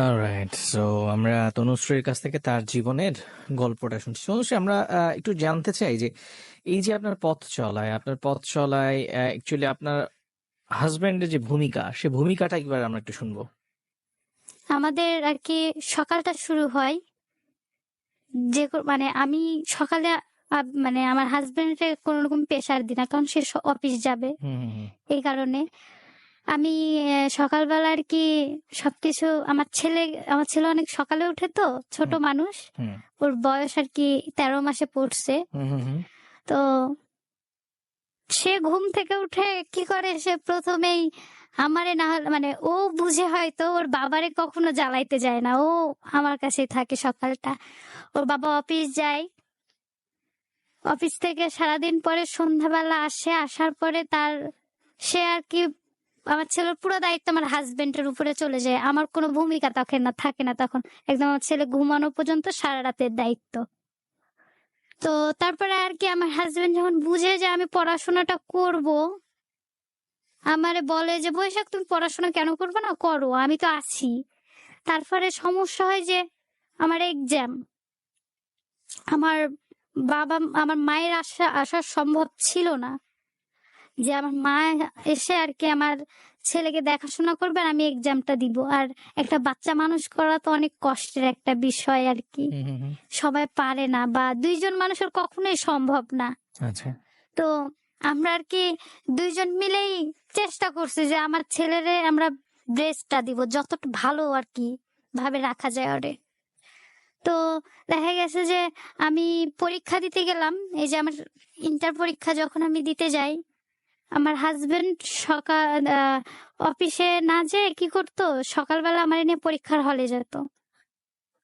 অলরাইট, সো আমরা তনুশ্রীর কাছ থেকে তার জীবনের গল্পটা শুনছি। তনুশ্রী, আমরা একটু জানতে চাই যে এই যে আপনার পথ চলায় অ্যাকচুয়ালি আপনার হাজবেন্ডের যে ভূমিকা, সে ভূমিকাটা একবার আমরা একটু শুনবো। আমাদের আর কি সকালটা শুরু হয় যে মানে আমি সকালে মানে আমার হাজবেন্ডে কোনো রকম প্রেশার দিই না, কারণ সে অফিস যাবে। হুম হুম হুম এই কারণে আমি সকালবেলা আর কি সবকিছু আমার ছেলে অনেক সকালে উঠে, তো ছোট হুম মানুষ, হুম ওর বয়স আর কি 13 মাসে পড়ছে। হুম হুম হুম তো সে ঘুম থেকে উঠে কি করে, সে প্রথমেই আমারে না হলে মানে ও বুঝে হয়তো ওর বাবারে কখনো জ্বালাইতে যায় না, ও আমার কাছেই থাকে সকালটা। ওর বাবা অফিস যায়, অফিস থেকে সারাদিন পরে সন্ধ্যাবেলা আসে, আসার পরে সে আর কি আমার ছেলের পুরো দায়িত্ব আমার হাজবেন্ডের উপরে চলে যায়। আমার কোনো ভূমিকা তখন না থাকে না, তখন একদম আমার ছেলে ঘুমানো পর্যন্ত সারা রাতের দায়িত্ব। তো তারপরে আর কি আমার হাজবেন্ড যখন বুঝে যে আমি পড়াশোনাটা করব, আমারে বলে যে বৈশাখ তুমি পড়াশোনা কেন করবে না, করো, আমি তো আছি। তারপরে সমস্যা হয় যে আমার এক্সাম, আমার আমার মায়ের আসা সম্ভব ছিল না যে আমার মা এসে আর কি আমার ছেলেকে দেখাশোনা করবে আর আমি এক্সামটা দিব। আর একটা বাচ্চা মানুষ করা তো অনেক কষ্টের একটা বিষয় আর কি, হুম হুম হুম। সবাই পারে না, বা দুইজন মানুষের কখনোই সম্ভব না। আচ্ছা। তো আমরা আর কি দুইজন মিলেই চেষ্টা করছি যে আমার ছেলেরে আমরা ব্রেস্টটা দিব যতটা ভালো আর কি ভাবে রাখা যায় ওরে। তো দেখা গেছে যে আমি পরীক্ষা দিতে গেলাম, এই যে আমার ইন্টার পরীক্ষা যখন আমি দিতে যাই, আমার হাজবেন্ড সকাল অফিসে না যেয়ে কি করতো, সকালবেলা আমার নিয়ে পরীক্ষার হলে যেত।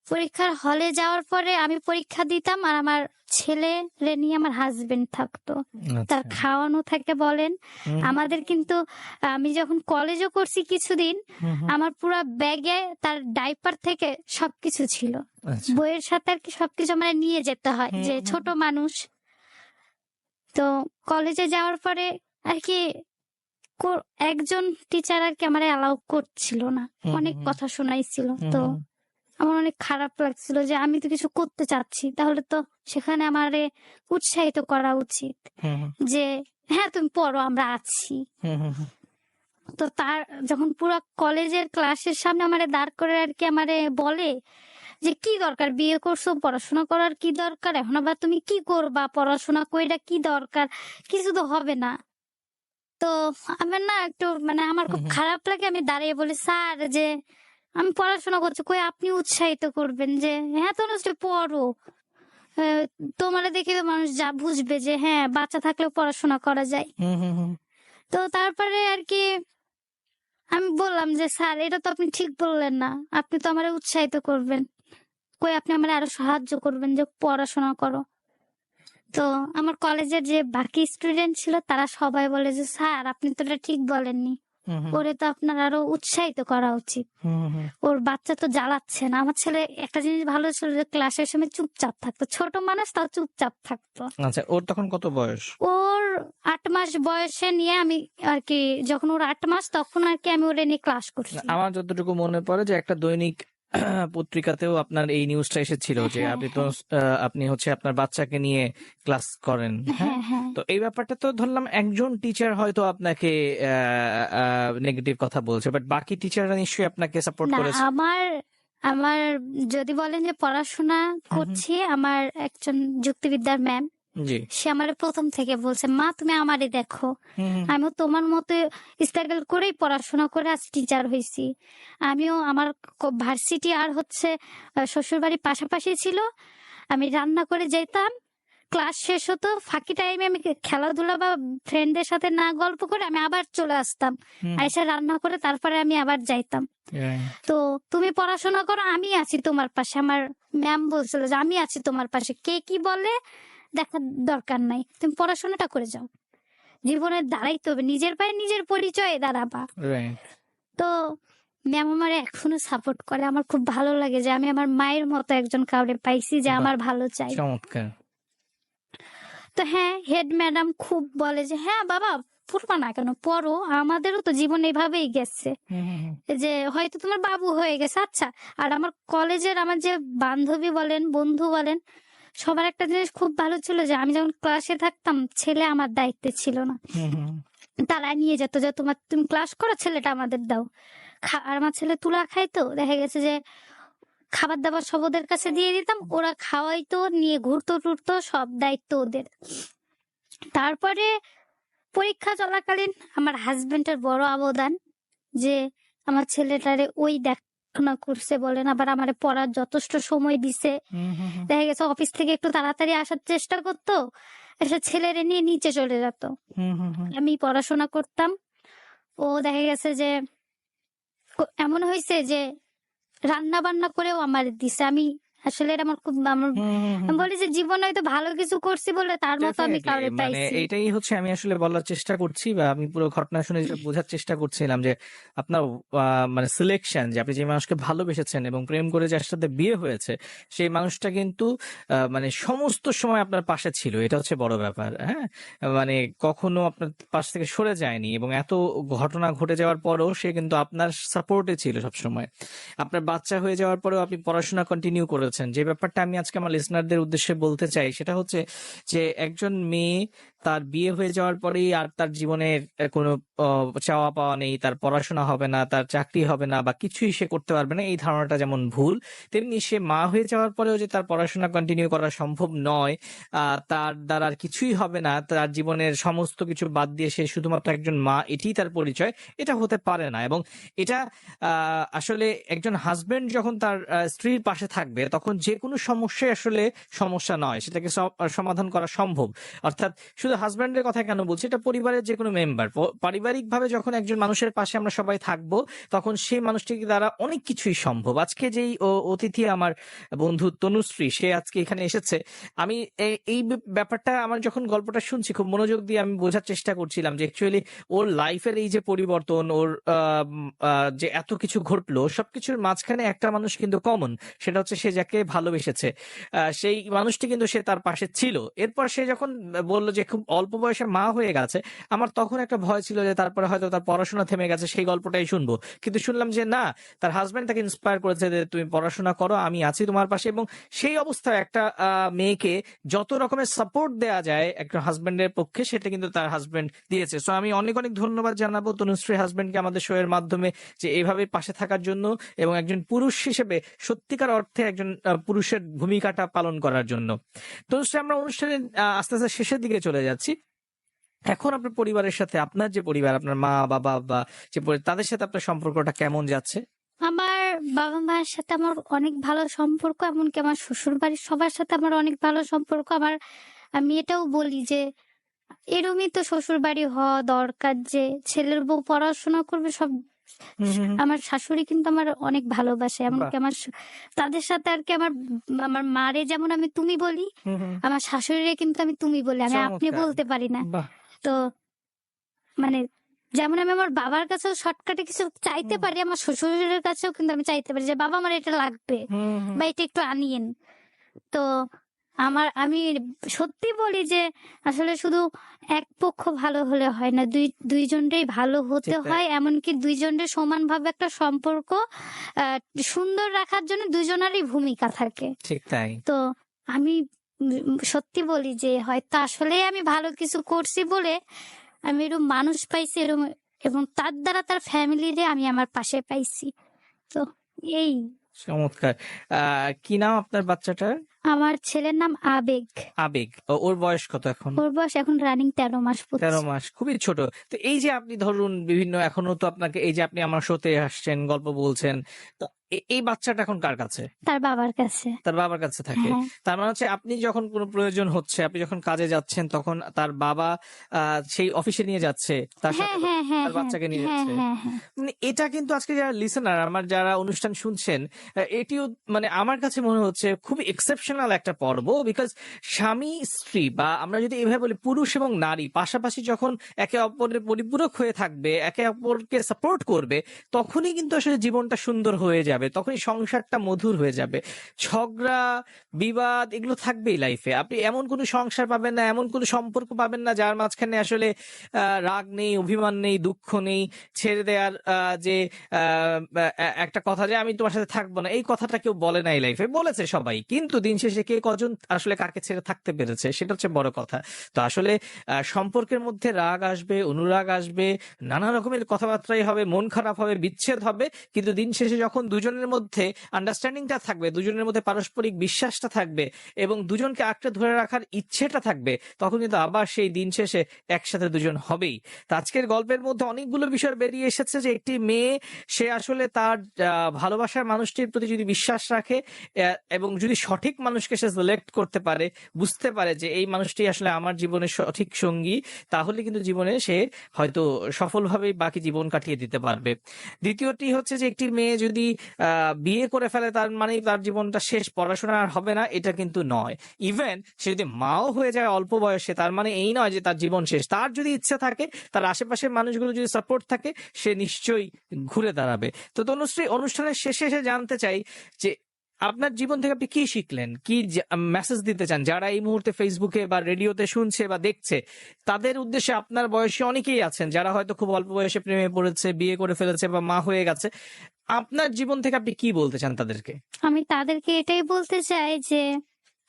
পরীক্ষার হলে যাওয়ার পরে আমি পরীক্ষা দিতাম, আর আমার ছেলে রে নিয়ে আমার হাজবেন্ড থাকতো। তার আচ্ছা। খাওয়ানো থেকে বলেন, হুম আমাদের কিন্তু আমি যখন কলেজও করছি কিছুদিন, হুম হুম। আমার পুরা ব্যাগে তার ডাইপার থেকে সবকিছু ছিল। আচ্ছা। বইয়ের সাথে আর কি সবকিছু আমার নিয়ে যেতে হয়, হুম যে হুম ছোট মানুষ। তো কলেজে যাওয়ার পরে আর কি একজন টিচার আর কি আমার অ্যালাউ করছিল না, হুম অনেক হুম কথা শোনাইছিল। হুম তো হুম আমার অনেক খারাপ লাগছিল যে আমি তো কিছু করতে চাচ্ছি, তাহলে তো সেখানে আমারে উৎসাহিত করা উচিত হুম যে হ্যাঁ তুমি পড়ো, আমরা আছি। হুম হুম হুম তো তার যখন পুরো কলেজের ক্লাসের সামনে আমারে দাঁড় করে আর কি আমারে বলে যে কি দরকার, বিয়ে করছো, পড়াশোনা করার কি দরকার, এখন আবার তুমি কি করবা, পড়াশোনা কইরা কি দরকার, কিছু তো হবে না। তো আমার না একটু মানে আমার হুম খুব হুম খারাপ লাগে, আমি দাঁড়িয়ে বলি স্যার যে আমি পড়াশোনা করছি, কই আপনি উৎসাহিত করবেন যে হ্যাঁ তনুশ্রী পড়ো, আহ, তোমারে দেখে তো মানুষ যা বুঝবে যে হ্যাঁ বাচ্চা থাকলেও পড়াশোনা করা যায়। হুম হুম হুম তো তারপরে আর কি আমি বললাম যে স্যার এটা তো আপনি ঠিক বললেন না, আপনি তো আমারে উৎসাহিত করবেন, কই আপনি আমারে আরো সাহায্য করবেন যে পড়াশোনা করো। তো আমার কলেজের যে বাকি স্টুডেন্ট ছিল তারা সবাই বলে যে স্যার আপনি তো এটা ঠিক বলেননি, হুম হুম ওরে তো আপনার আরো উৎসাহিত করা উচিত, হুম হুম ওর বাচ্চা তো জ্বালাচ্ছে না। আমার ছেলে একটা জিনিস ভালো ছিল যে ক্লাসের সময় চুপচাপ থাকতো, ছোট মানুষ তাও চুপচাপ থাকতো। আচ্ছা, ওর তখন কত বয়স? ওর 8 মাস বয়সে নিয়ে আমি আর কি, যখন ওর 8 মাস তখন আর কি আমি ওরে নিয়ে ক্লাস করছি। আমার যতটুকু মনে পড়ে যে একটা দৈনিক পত্রিকাতেও আপনার এই নিউজটা এসেছিল যে হ্যাঁ আপনি তো হ্যাঁ আপনি হচ্ছে আপনার বাচ্চাকে নিয়ে ক্লাস করেন, হ্যাঁ? হ্যাঁ হ্যাঁ। তো এই ব্যাপারটা তো ধরলাম একজন টিচার হয়তো আপনাকে নেগেটিভ কথা বলছে, বাট বাকি টিচাররা নিশ্চয়ই আপনাকে সাপোর্ট না, করেছে। আমার আমার যদি বলেন যে পড়াশোনা হুম হুম করছি, আমার একজন যুক্তিবিদ্যার ম্যাম, জি সে আমার প্রথম থেকে বলছে মা তুমি আমারই দেখো, হুম হুম আমিও তোমার মতো স্ট্রাগল করেই পড়াশোনা করে আজ টিচার হয়েছি। আমিও আমার ভার্সিটি আর হচ্ছে শ্বশুর বাড়ির পাশাপাশি ছিল, আমি রান্না করে যেতাম, ক্লাস শেষ হতো, ফাঁকি টাইমে আমি খেলাধুলা বা ফ্রেন্ডদের সাথে না গল্প করে আমি আবার চলে আসতাম, হুম আইসা রান্না করে তারপরে আমি আবার যাইতাম। right, তো তুমি পড়াশোনা করো, আমি আছি তোমার পাশে। আমার ম্যাম বলছিল যে আমি আছি তোমার পাশে, কে কি বলে দেখার দরকার নাই, তুমি পড়াশোনাটা করে যাও, জীবনে দাঁড়াইতে হবে, নিজের পায়ে নিজের পরিচয়ে দাঁড়াবা। right. তো ম্যাম আমার এখনো সাপোর্ট করে, আমার খুব ভালো লাগে যে আমি আমার মায়ের মতো একজন কাউরে পাইছি যে বাহ, আমার ভালো চাই। চমৎকার। তো হ্যাঁ, হেড ম্যাডাম খুব বলে যে হ্যাঁ বাবা পড়বা না কেন, পড়ো, আমাদেরও তো জীবন এভাবেই গেছে, হুম হুম হুম যে হয়তো তোমার বাবু হয়ে গেছে। আচ্ছা, আর আমার কলেজের আমার যে বান্ধবী বলেন বন্ধু বলেন, সবার একটা জিনিস খুব ভালো ছিল যে আমি যখন ক্লাসে থাকতাম ছেলে আমার দায়িত্বে ছিল না, হুম হুম তারা নিয়ে যেত যে তুমি ক্লাস করো, ছেলেটা আমাদের দাও। আর আমার ছেলে তুলা খাইতো, দেখা গেছে যে খাবার দাবার সব ওদের কাছে দিয়ে দিতাম, ওরা খাওয়াইতো, নিয়ে ঘুরতো টুরতো, সব দায়িত্ব ওদের। তারপরে পরীক্ষা চলাকালীন আমার হাজবেন্ডের বড় অবদান যে আমার ছেলেটারে ওই দেখাশোনা করছে বলেন, আবার আমার পড়ার যথেষ্ট সময় দিছে। হুম হুম হুম দেখা গেছে অফিস থেকে একটু তাড়াতাড়ি আসার চেষ্টা করতো, এসে ছেলেরে নিয়ে নিচে চলে যেত, হুম হুম হুম আমি পড়াশোনা করতাম। ও দেখা গেছে যে এমন হয়েছে যে রান্না বান্না করেও আমার দিছে। আমি আসলে এটা আমার খুব আমার হুম হুম হুম আমি বলি যে জীবনে হয়তো ভালো কিছু করছি বলে তার মতো আমি ডেফিনেটলি, কাউরে মানে পাইছি। এইটাই হচ্ছে আমি আসলে বলার চেষ্টা করছি, বা আমি পুরো ঘটনা শুনে যেটা বোঝার চেষ্টা করছিলাম যে আপনার মানে সিলেকশন, যে আপনি যে মানুষকে ভালোবেসেছেন এবং প্রেম করে যার সাথে বিয়ে হয়েছে, সেই মানুষটা কিন্তু মানে সমস্ত সময় আপনার পাশে ছিল, এটা হচ্ছে বড় ব্যাপার, হ্যাঁ? মানে কখনো আপনার পাশ থেকে সরে যায়নি, এবং এত ঘটনা ঘটে যাওয়ার পরেও সে কিন্তু আপনার সাপোর্টে ছিল সবসময়। আপনার বাচ্চা হয়ে যাওয়ার পরেও আপনি পড়াশোনা কন্টিনিউ করেছেন। যে ব্যাপারটা আমি আজকে আমার লিসনারদের উদ্দেশ্যে বলতে চাই সেটা হচ্ছে যে একজন মেয়ে তার বিয়ে হয়ে যাওয়ার পরেই আর তার জীবনের কোনো চাওয়া পাওয়া নেই, তার পড়াশোনা হবে না, তার চাকরি হবে না, বা কিছুই সে করতে পারবে না, এই ধারণাটা যেমন ভুল, তেমনি সে মা হয়ে যাওয়ার পরেও যে তার পড়াশোনা কন্টিনিউ করা সম্ভব নয়, তার দ্বারা আর কিছুই হবে না, তার জীবনের সমস্ত কিছু বাদ দিয়ে সে শুধুমাত্র একজন মা, এটি তার পরিচয়, এটা হতে পারে না। এবং এটা আসলে একজন হাজবেন্ড যখন তার স্ত্রীর পাশে থাকবে তখন তখন যে কোনো সমস্যাই আসলে সমস্যা নয়, সেটাকে সমাধান করা সম্ভব। অর্থাৎ শুধু হাজব্যান্ডের কথা কেন বলছি, এটা পরিবারের যে কোনো মেম্বার, পারিবারিক ভাবে যখন একজন মানুষের পাশে আমরা সবাই থাকবো, তখন সেই মানুষটি দ্বারা অনেক কিছুই সম্ভব। আজকে যেই অতিথি আমার বন্ধু তনুশ্রী, সে আজকে এখানে এসেছে, আমি এই ব্যাপারটা, আমার যখন গল্পটা শুনছি খুব মনোযোগ দিয়ে আমি বোঝার চেষ্টা করছিলাম যে অ্যাকচুয়ালি ওর লাইফের এই যে পরিবর্তন, ওর যে এত কিছু ঘটলো, সবকিছুর মাঝখানে একটা মানুষ কিন্তু কমন, সেটা হচ্ছে সে যাকে ভালোবেসেছে, সেই মানুষটি কিন্তু সে তার পাশে ছিল। এরপর সে যখন বললো যে খুব অল্প বয়সে মা হয়ে গেছে, আমার তখন একটা ভয় ছিল যে তারপরে হয়তো তার পড়াশোনা থেমে গেছে, সেই গল্পটাই শুনবো। কিন্তু শুনলাম যে না, তার হাজবেন্ড তাকে ইন্সপায়ার করেছে যে তুমি পড়াশোনা করো, আমি আছি তোমার পাশে। এবং সেই অবস্থায় একটা মেয়েকে যত রকমের সাপোর্ট দেওয়া যায় একটা হাজবেন্ডের পক্ষে, সেটা কিন্তু তার হাজবেন্ড দিয়েছে। সো আমি অনেক অনেক ধন্যবাদ জানাবো তনুশ্রী হাজবেন্ডকে আমাদের শো এর মাধ্যমে, যে এইভাবে পাশে থাকার জন্য এবং একজন পুরুষ হিসেবে সত্যিকার অর্থে একজন পুরুষের ভূমিকাটা পালন করার জন্য। তনুশ্রী, আমরা অনুষ্ঠানের আস্তে আস্তে শেষের দিকে চলে যাচ্ছি। এখন আপনার পরিবারের সাথে, আপনার যে পরিবার, আপনার মা বাবা বা যে তাদের সাথে আপনার সম্পর্কটা কেমন যাচ্ছে? আমার বাবা মায়ের সাথে আমার অনেক ভালো সম্পর্ক, এমনকি আমার শ্বশুর বাড়ির সবার সাথে আমার অনেক ভালো সম্পর্ক। আমি এটাও বলি যে এরমই তো শ্বশুর বাড়ি হওয়া দরকার, যে ছেলের বউ পড়াশোনা করবে সব। হুম হুম হুম। আমার শাশুড়ি কিন্তু আমার অনেক ভালোবাসে, বাহ। এমনকি তাদের সাথে আর কি আমার মারে যেমন আমি তুমি বলি, হুম হুম। আমার শাশুড়িরে কিন্তু আমি তুমি বলি, আমি আপনি চমৎকার। বলতে পারি না। বাহ। তো মানে যেমন আমি আমার বাবার কাছেও শর্টকাটে কিছু চাইতে হুম পারি, আমার শ্বশুরের কাছেও কিন্তু আমি চাইতে পারি যে বাবা আমার এটা লাগবে হুম হুম। বা এটা একটু আনিয়েন। তো আমি সত্যি বলি যে আসলে শুধু এক পক্ষ ভালো হলে হয় না, দুইজনটাই ভালো হতে ঠিক তাই। হয়, এমনকি দুইজনের সমানভাবে একটা সম্পর্ক সুন্দর রাখার জন্য দুইজনেরই ভূমিকা থাকে। ঠিক তাই। তো আমি সত্যি বলি যে হয়তো আসলে আমি ভালো কিছু করছি বলে আমি এরকম মানুষ পাইছি, এরকম, এবং তার দ্বারা তার ফ্যামিলিরে আমি আমার পাশে পাইছি। তো এই চমৎকার। কি নাম আপনার বাচ্চাটার? আমার ছেলের নাম আবেগ। আবেগ। ওর বয়স কত এখন? ওর বয়স এখন রানিং 13 মাস 13 পড়ছে। মাস, খুবই ছোট। তো এই যে আপনি ধরুন বিভিন্ন, এখনো তো আপনাকে, এই যে আপনি আমার শোতে আসছেন, গল্প বলছেন, তো এই বাচ্চাটা এখন কার কাছে? তার বাবার কাছে। তার বাবার কাছে থাকে। হ্যাঁ তার মানে হচ্ছে আপনি যখন কোনো প্রয়োজন হচ্ছে, আপনি যখন কাজে যাচ্ছেন, তখন তার বাবা সেই অফিসে নিয়ে যাচ্ছে, তার হ্যাঁ সাথে হ্যাঁ হ্যাঁ তার হ্যাঁ বাচ্চাকে নিয়ে হ্যাঁ যাচ্ছে। হ্যাঁ হ্যাঁ। মানে এটা কিন্তু আজকে যারা লিসেনার, আমার যারা অনুষ্ঠান শুনছেন, এটিও মানে আমার কাছে মনে হচ্ছে খুবই এক্সেপশনাল একটা পর্ব। বিকজ স্বামী স্ত্রী, বা আমরা যদি এভাবে বলি পুরুষ এবং নারী পাশাপাশি যখন একে অপরের পরিপূরক হয়ে থাকবে, একে অপরকে সাপোর্ট করবে, তখনই কিন্তু আসলে জীবনটা সুন্দর হয়ে যাবে, তখনই সংসারটা মধুর হয়ে যাবে। ঝগড়া বিবাদ এগুলো থাকবেই লাইফে। আপনি এমন কোনো সংসার পাবেন না, এমন কোনো সম্পর্ক পাবেন না যার মাঝখানে আসলে রাগ নেই, অভিমান নেই, দুঃখ নেই, ছেড়ে দেওয়ার যে একটা কথা যে আমি তোমার সাথে থাকবো না, এই কথাটা কেউ বলে নাই লাইফে, বলেছে সবাই, কিন্তু দিন শেষে কে কজন আসলে কাকে ছেড়ে থাকতে পেরেছে, সেটা হচ্ছে বড় কথা। তো আসলে সম্পর্কের মধ্যে রাগ আসবে, অনুরাগ আসবে, নানা রকমের কথাবার্তাই হবে, মন খারাপ হবে, বিচ্ছেদ হবে, কিন্তু দিন শেষে যখন দুজনের মধ্যে আন্ডারস্ট্যান্ডিংটা থাকবে, দুজনের মধ্যে পারস্পরিক বিশ্বাসটা থাকবে এবং দুজনকে আঁকড়ে ধরে রাখার ইচ্ছেটা থাকবে, তখন কিন্তু আবার সেই দিন শেষে একসাথে দুজন হবেই। তো আজকের গল্পের মধ্যে অনেকগুলো বিষয় বেরিয়ে এসেছে যে একটি মেয়ে, সে আসলে তার ভালোবাসার মানুষটির প্রতি যদি বিশ্বাস রাখে এবং যদি সঠিক মানুষকে সে সিলেক্ট করতে পারে, বুঝতে পারে যে এই মানুষটি আসলে আমার জীবনের সঠিক সঙ্গী, তাহলে কিন্তু জীবনে সে হয়তো সফলভাবেই বাকি জীবন কাটিয়ে দিতে পারবে। দ্বিতীয়টি হচ্ছে যে একটি মেয়ে যদি বিয়ে করে ফেলে, তার মানে তার জীবনটা শেষ, পড়াশোনা আর হবে না, এটা কিন্তু নয়। ইভেন সে যদি মাও হয়ে যায় অল্প বয়সে, তার মানে এই নয় যে তার জীবন শেষ। তার যদি ইচ্ছা থাকে, তার আশেপাশের মানুষগুলো যদি সাপোর্ট থাকে, সে নিশ্চয়ই ঘুরে দাঁড়াবে। তো তনুশ্রী, অনুষ্ঠানের শেষে এসে জানতে চাই যে আপনার জীবন থেকে আপনি কি শিখলেন, কি মেসেজ দিতে চান যারা এই মুহূর্তে ফেসবুকে বা রেডিওতে শুনছে বা দেখছে, তাদের উদ্দেশ্যে? আপনার বয়সী অনেকেই আছেন যারা হয়তো খুব অল্প বয়সে প্রেমে পড়েছে, বিয়ে করে ফেলেছে বা মা হয়ে গেছে। আপনার জীবন থেকে আপনি কি বলতে চান তাদেরকে? আমি তাদেরকে এটাই বলতে চাই যে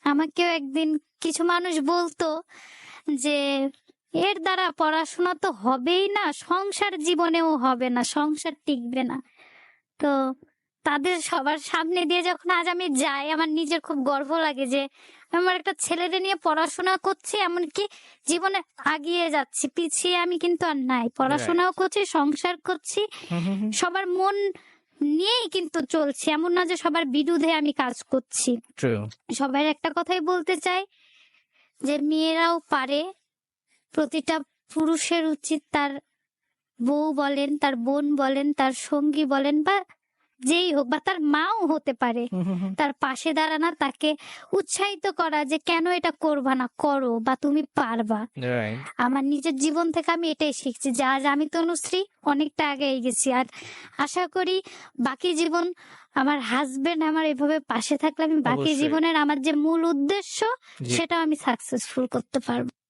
আমাকেও একদিন কিছু মানুষ বলতো যে এর দ্বারা পড়াশোনা তো হবেই না, সংসার জীবনেও হবে না, সংসার টিকবে না। তো তাদের সবার সামনে দিয়ে যখন আজ আমি যাই, আমার নিজের খুব গর্ব লাগে যে আমার একটা ছেলেরে নিয়ে পড়াশোনা করছি, এমনকি জীবনে আগিয়ে যাচ্ছি, পিছিয়ে আমি কিন্তু আর নাই, পড়াশোনাও করছি, সংসার করছি, সবার মন নিয়েই কিন্তু চলছি, এমন না যে সবার বিরুদ্ধে আমি কাজ করছি। ট্রু। সবার একটা কথাই বলতে চাই যে মেয়েরাও পারে। প্রতিটা পুরুষের উচিত তার বউ বলেন, তার বোন বলেন, তার সঙ্গী বলেন বা যেই হোক, বা তার মাও হতে পারে, তার পাশে দাঁড়ানো, তাকে উৎসাহিত করা যে কেন এটা করবা না, করো, বা তুমি পারবা। রাইট। আমার নিজের জীবন থেকে আমি এটাই শিখছি যে আজ আমি তনুশ্রী অনেকটা আগে গেছি। আর আশা করি বাকি জীবন আমার হাজবেন্ড আমার এভাবে পাশে থাকলে আমি বাকি অবশ্যই। জীবনের আমার যে মূল উদ্দেশ্য জি। সেটা আমি সাকসেসফুল করতে পারবো।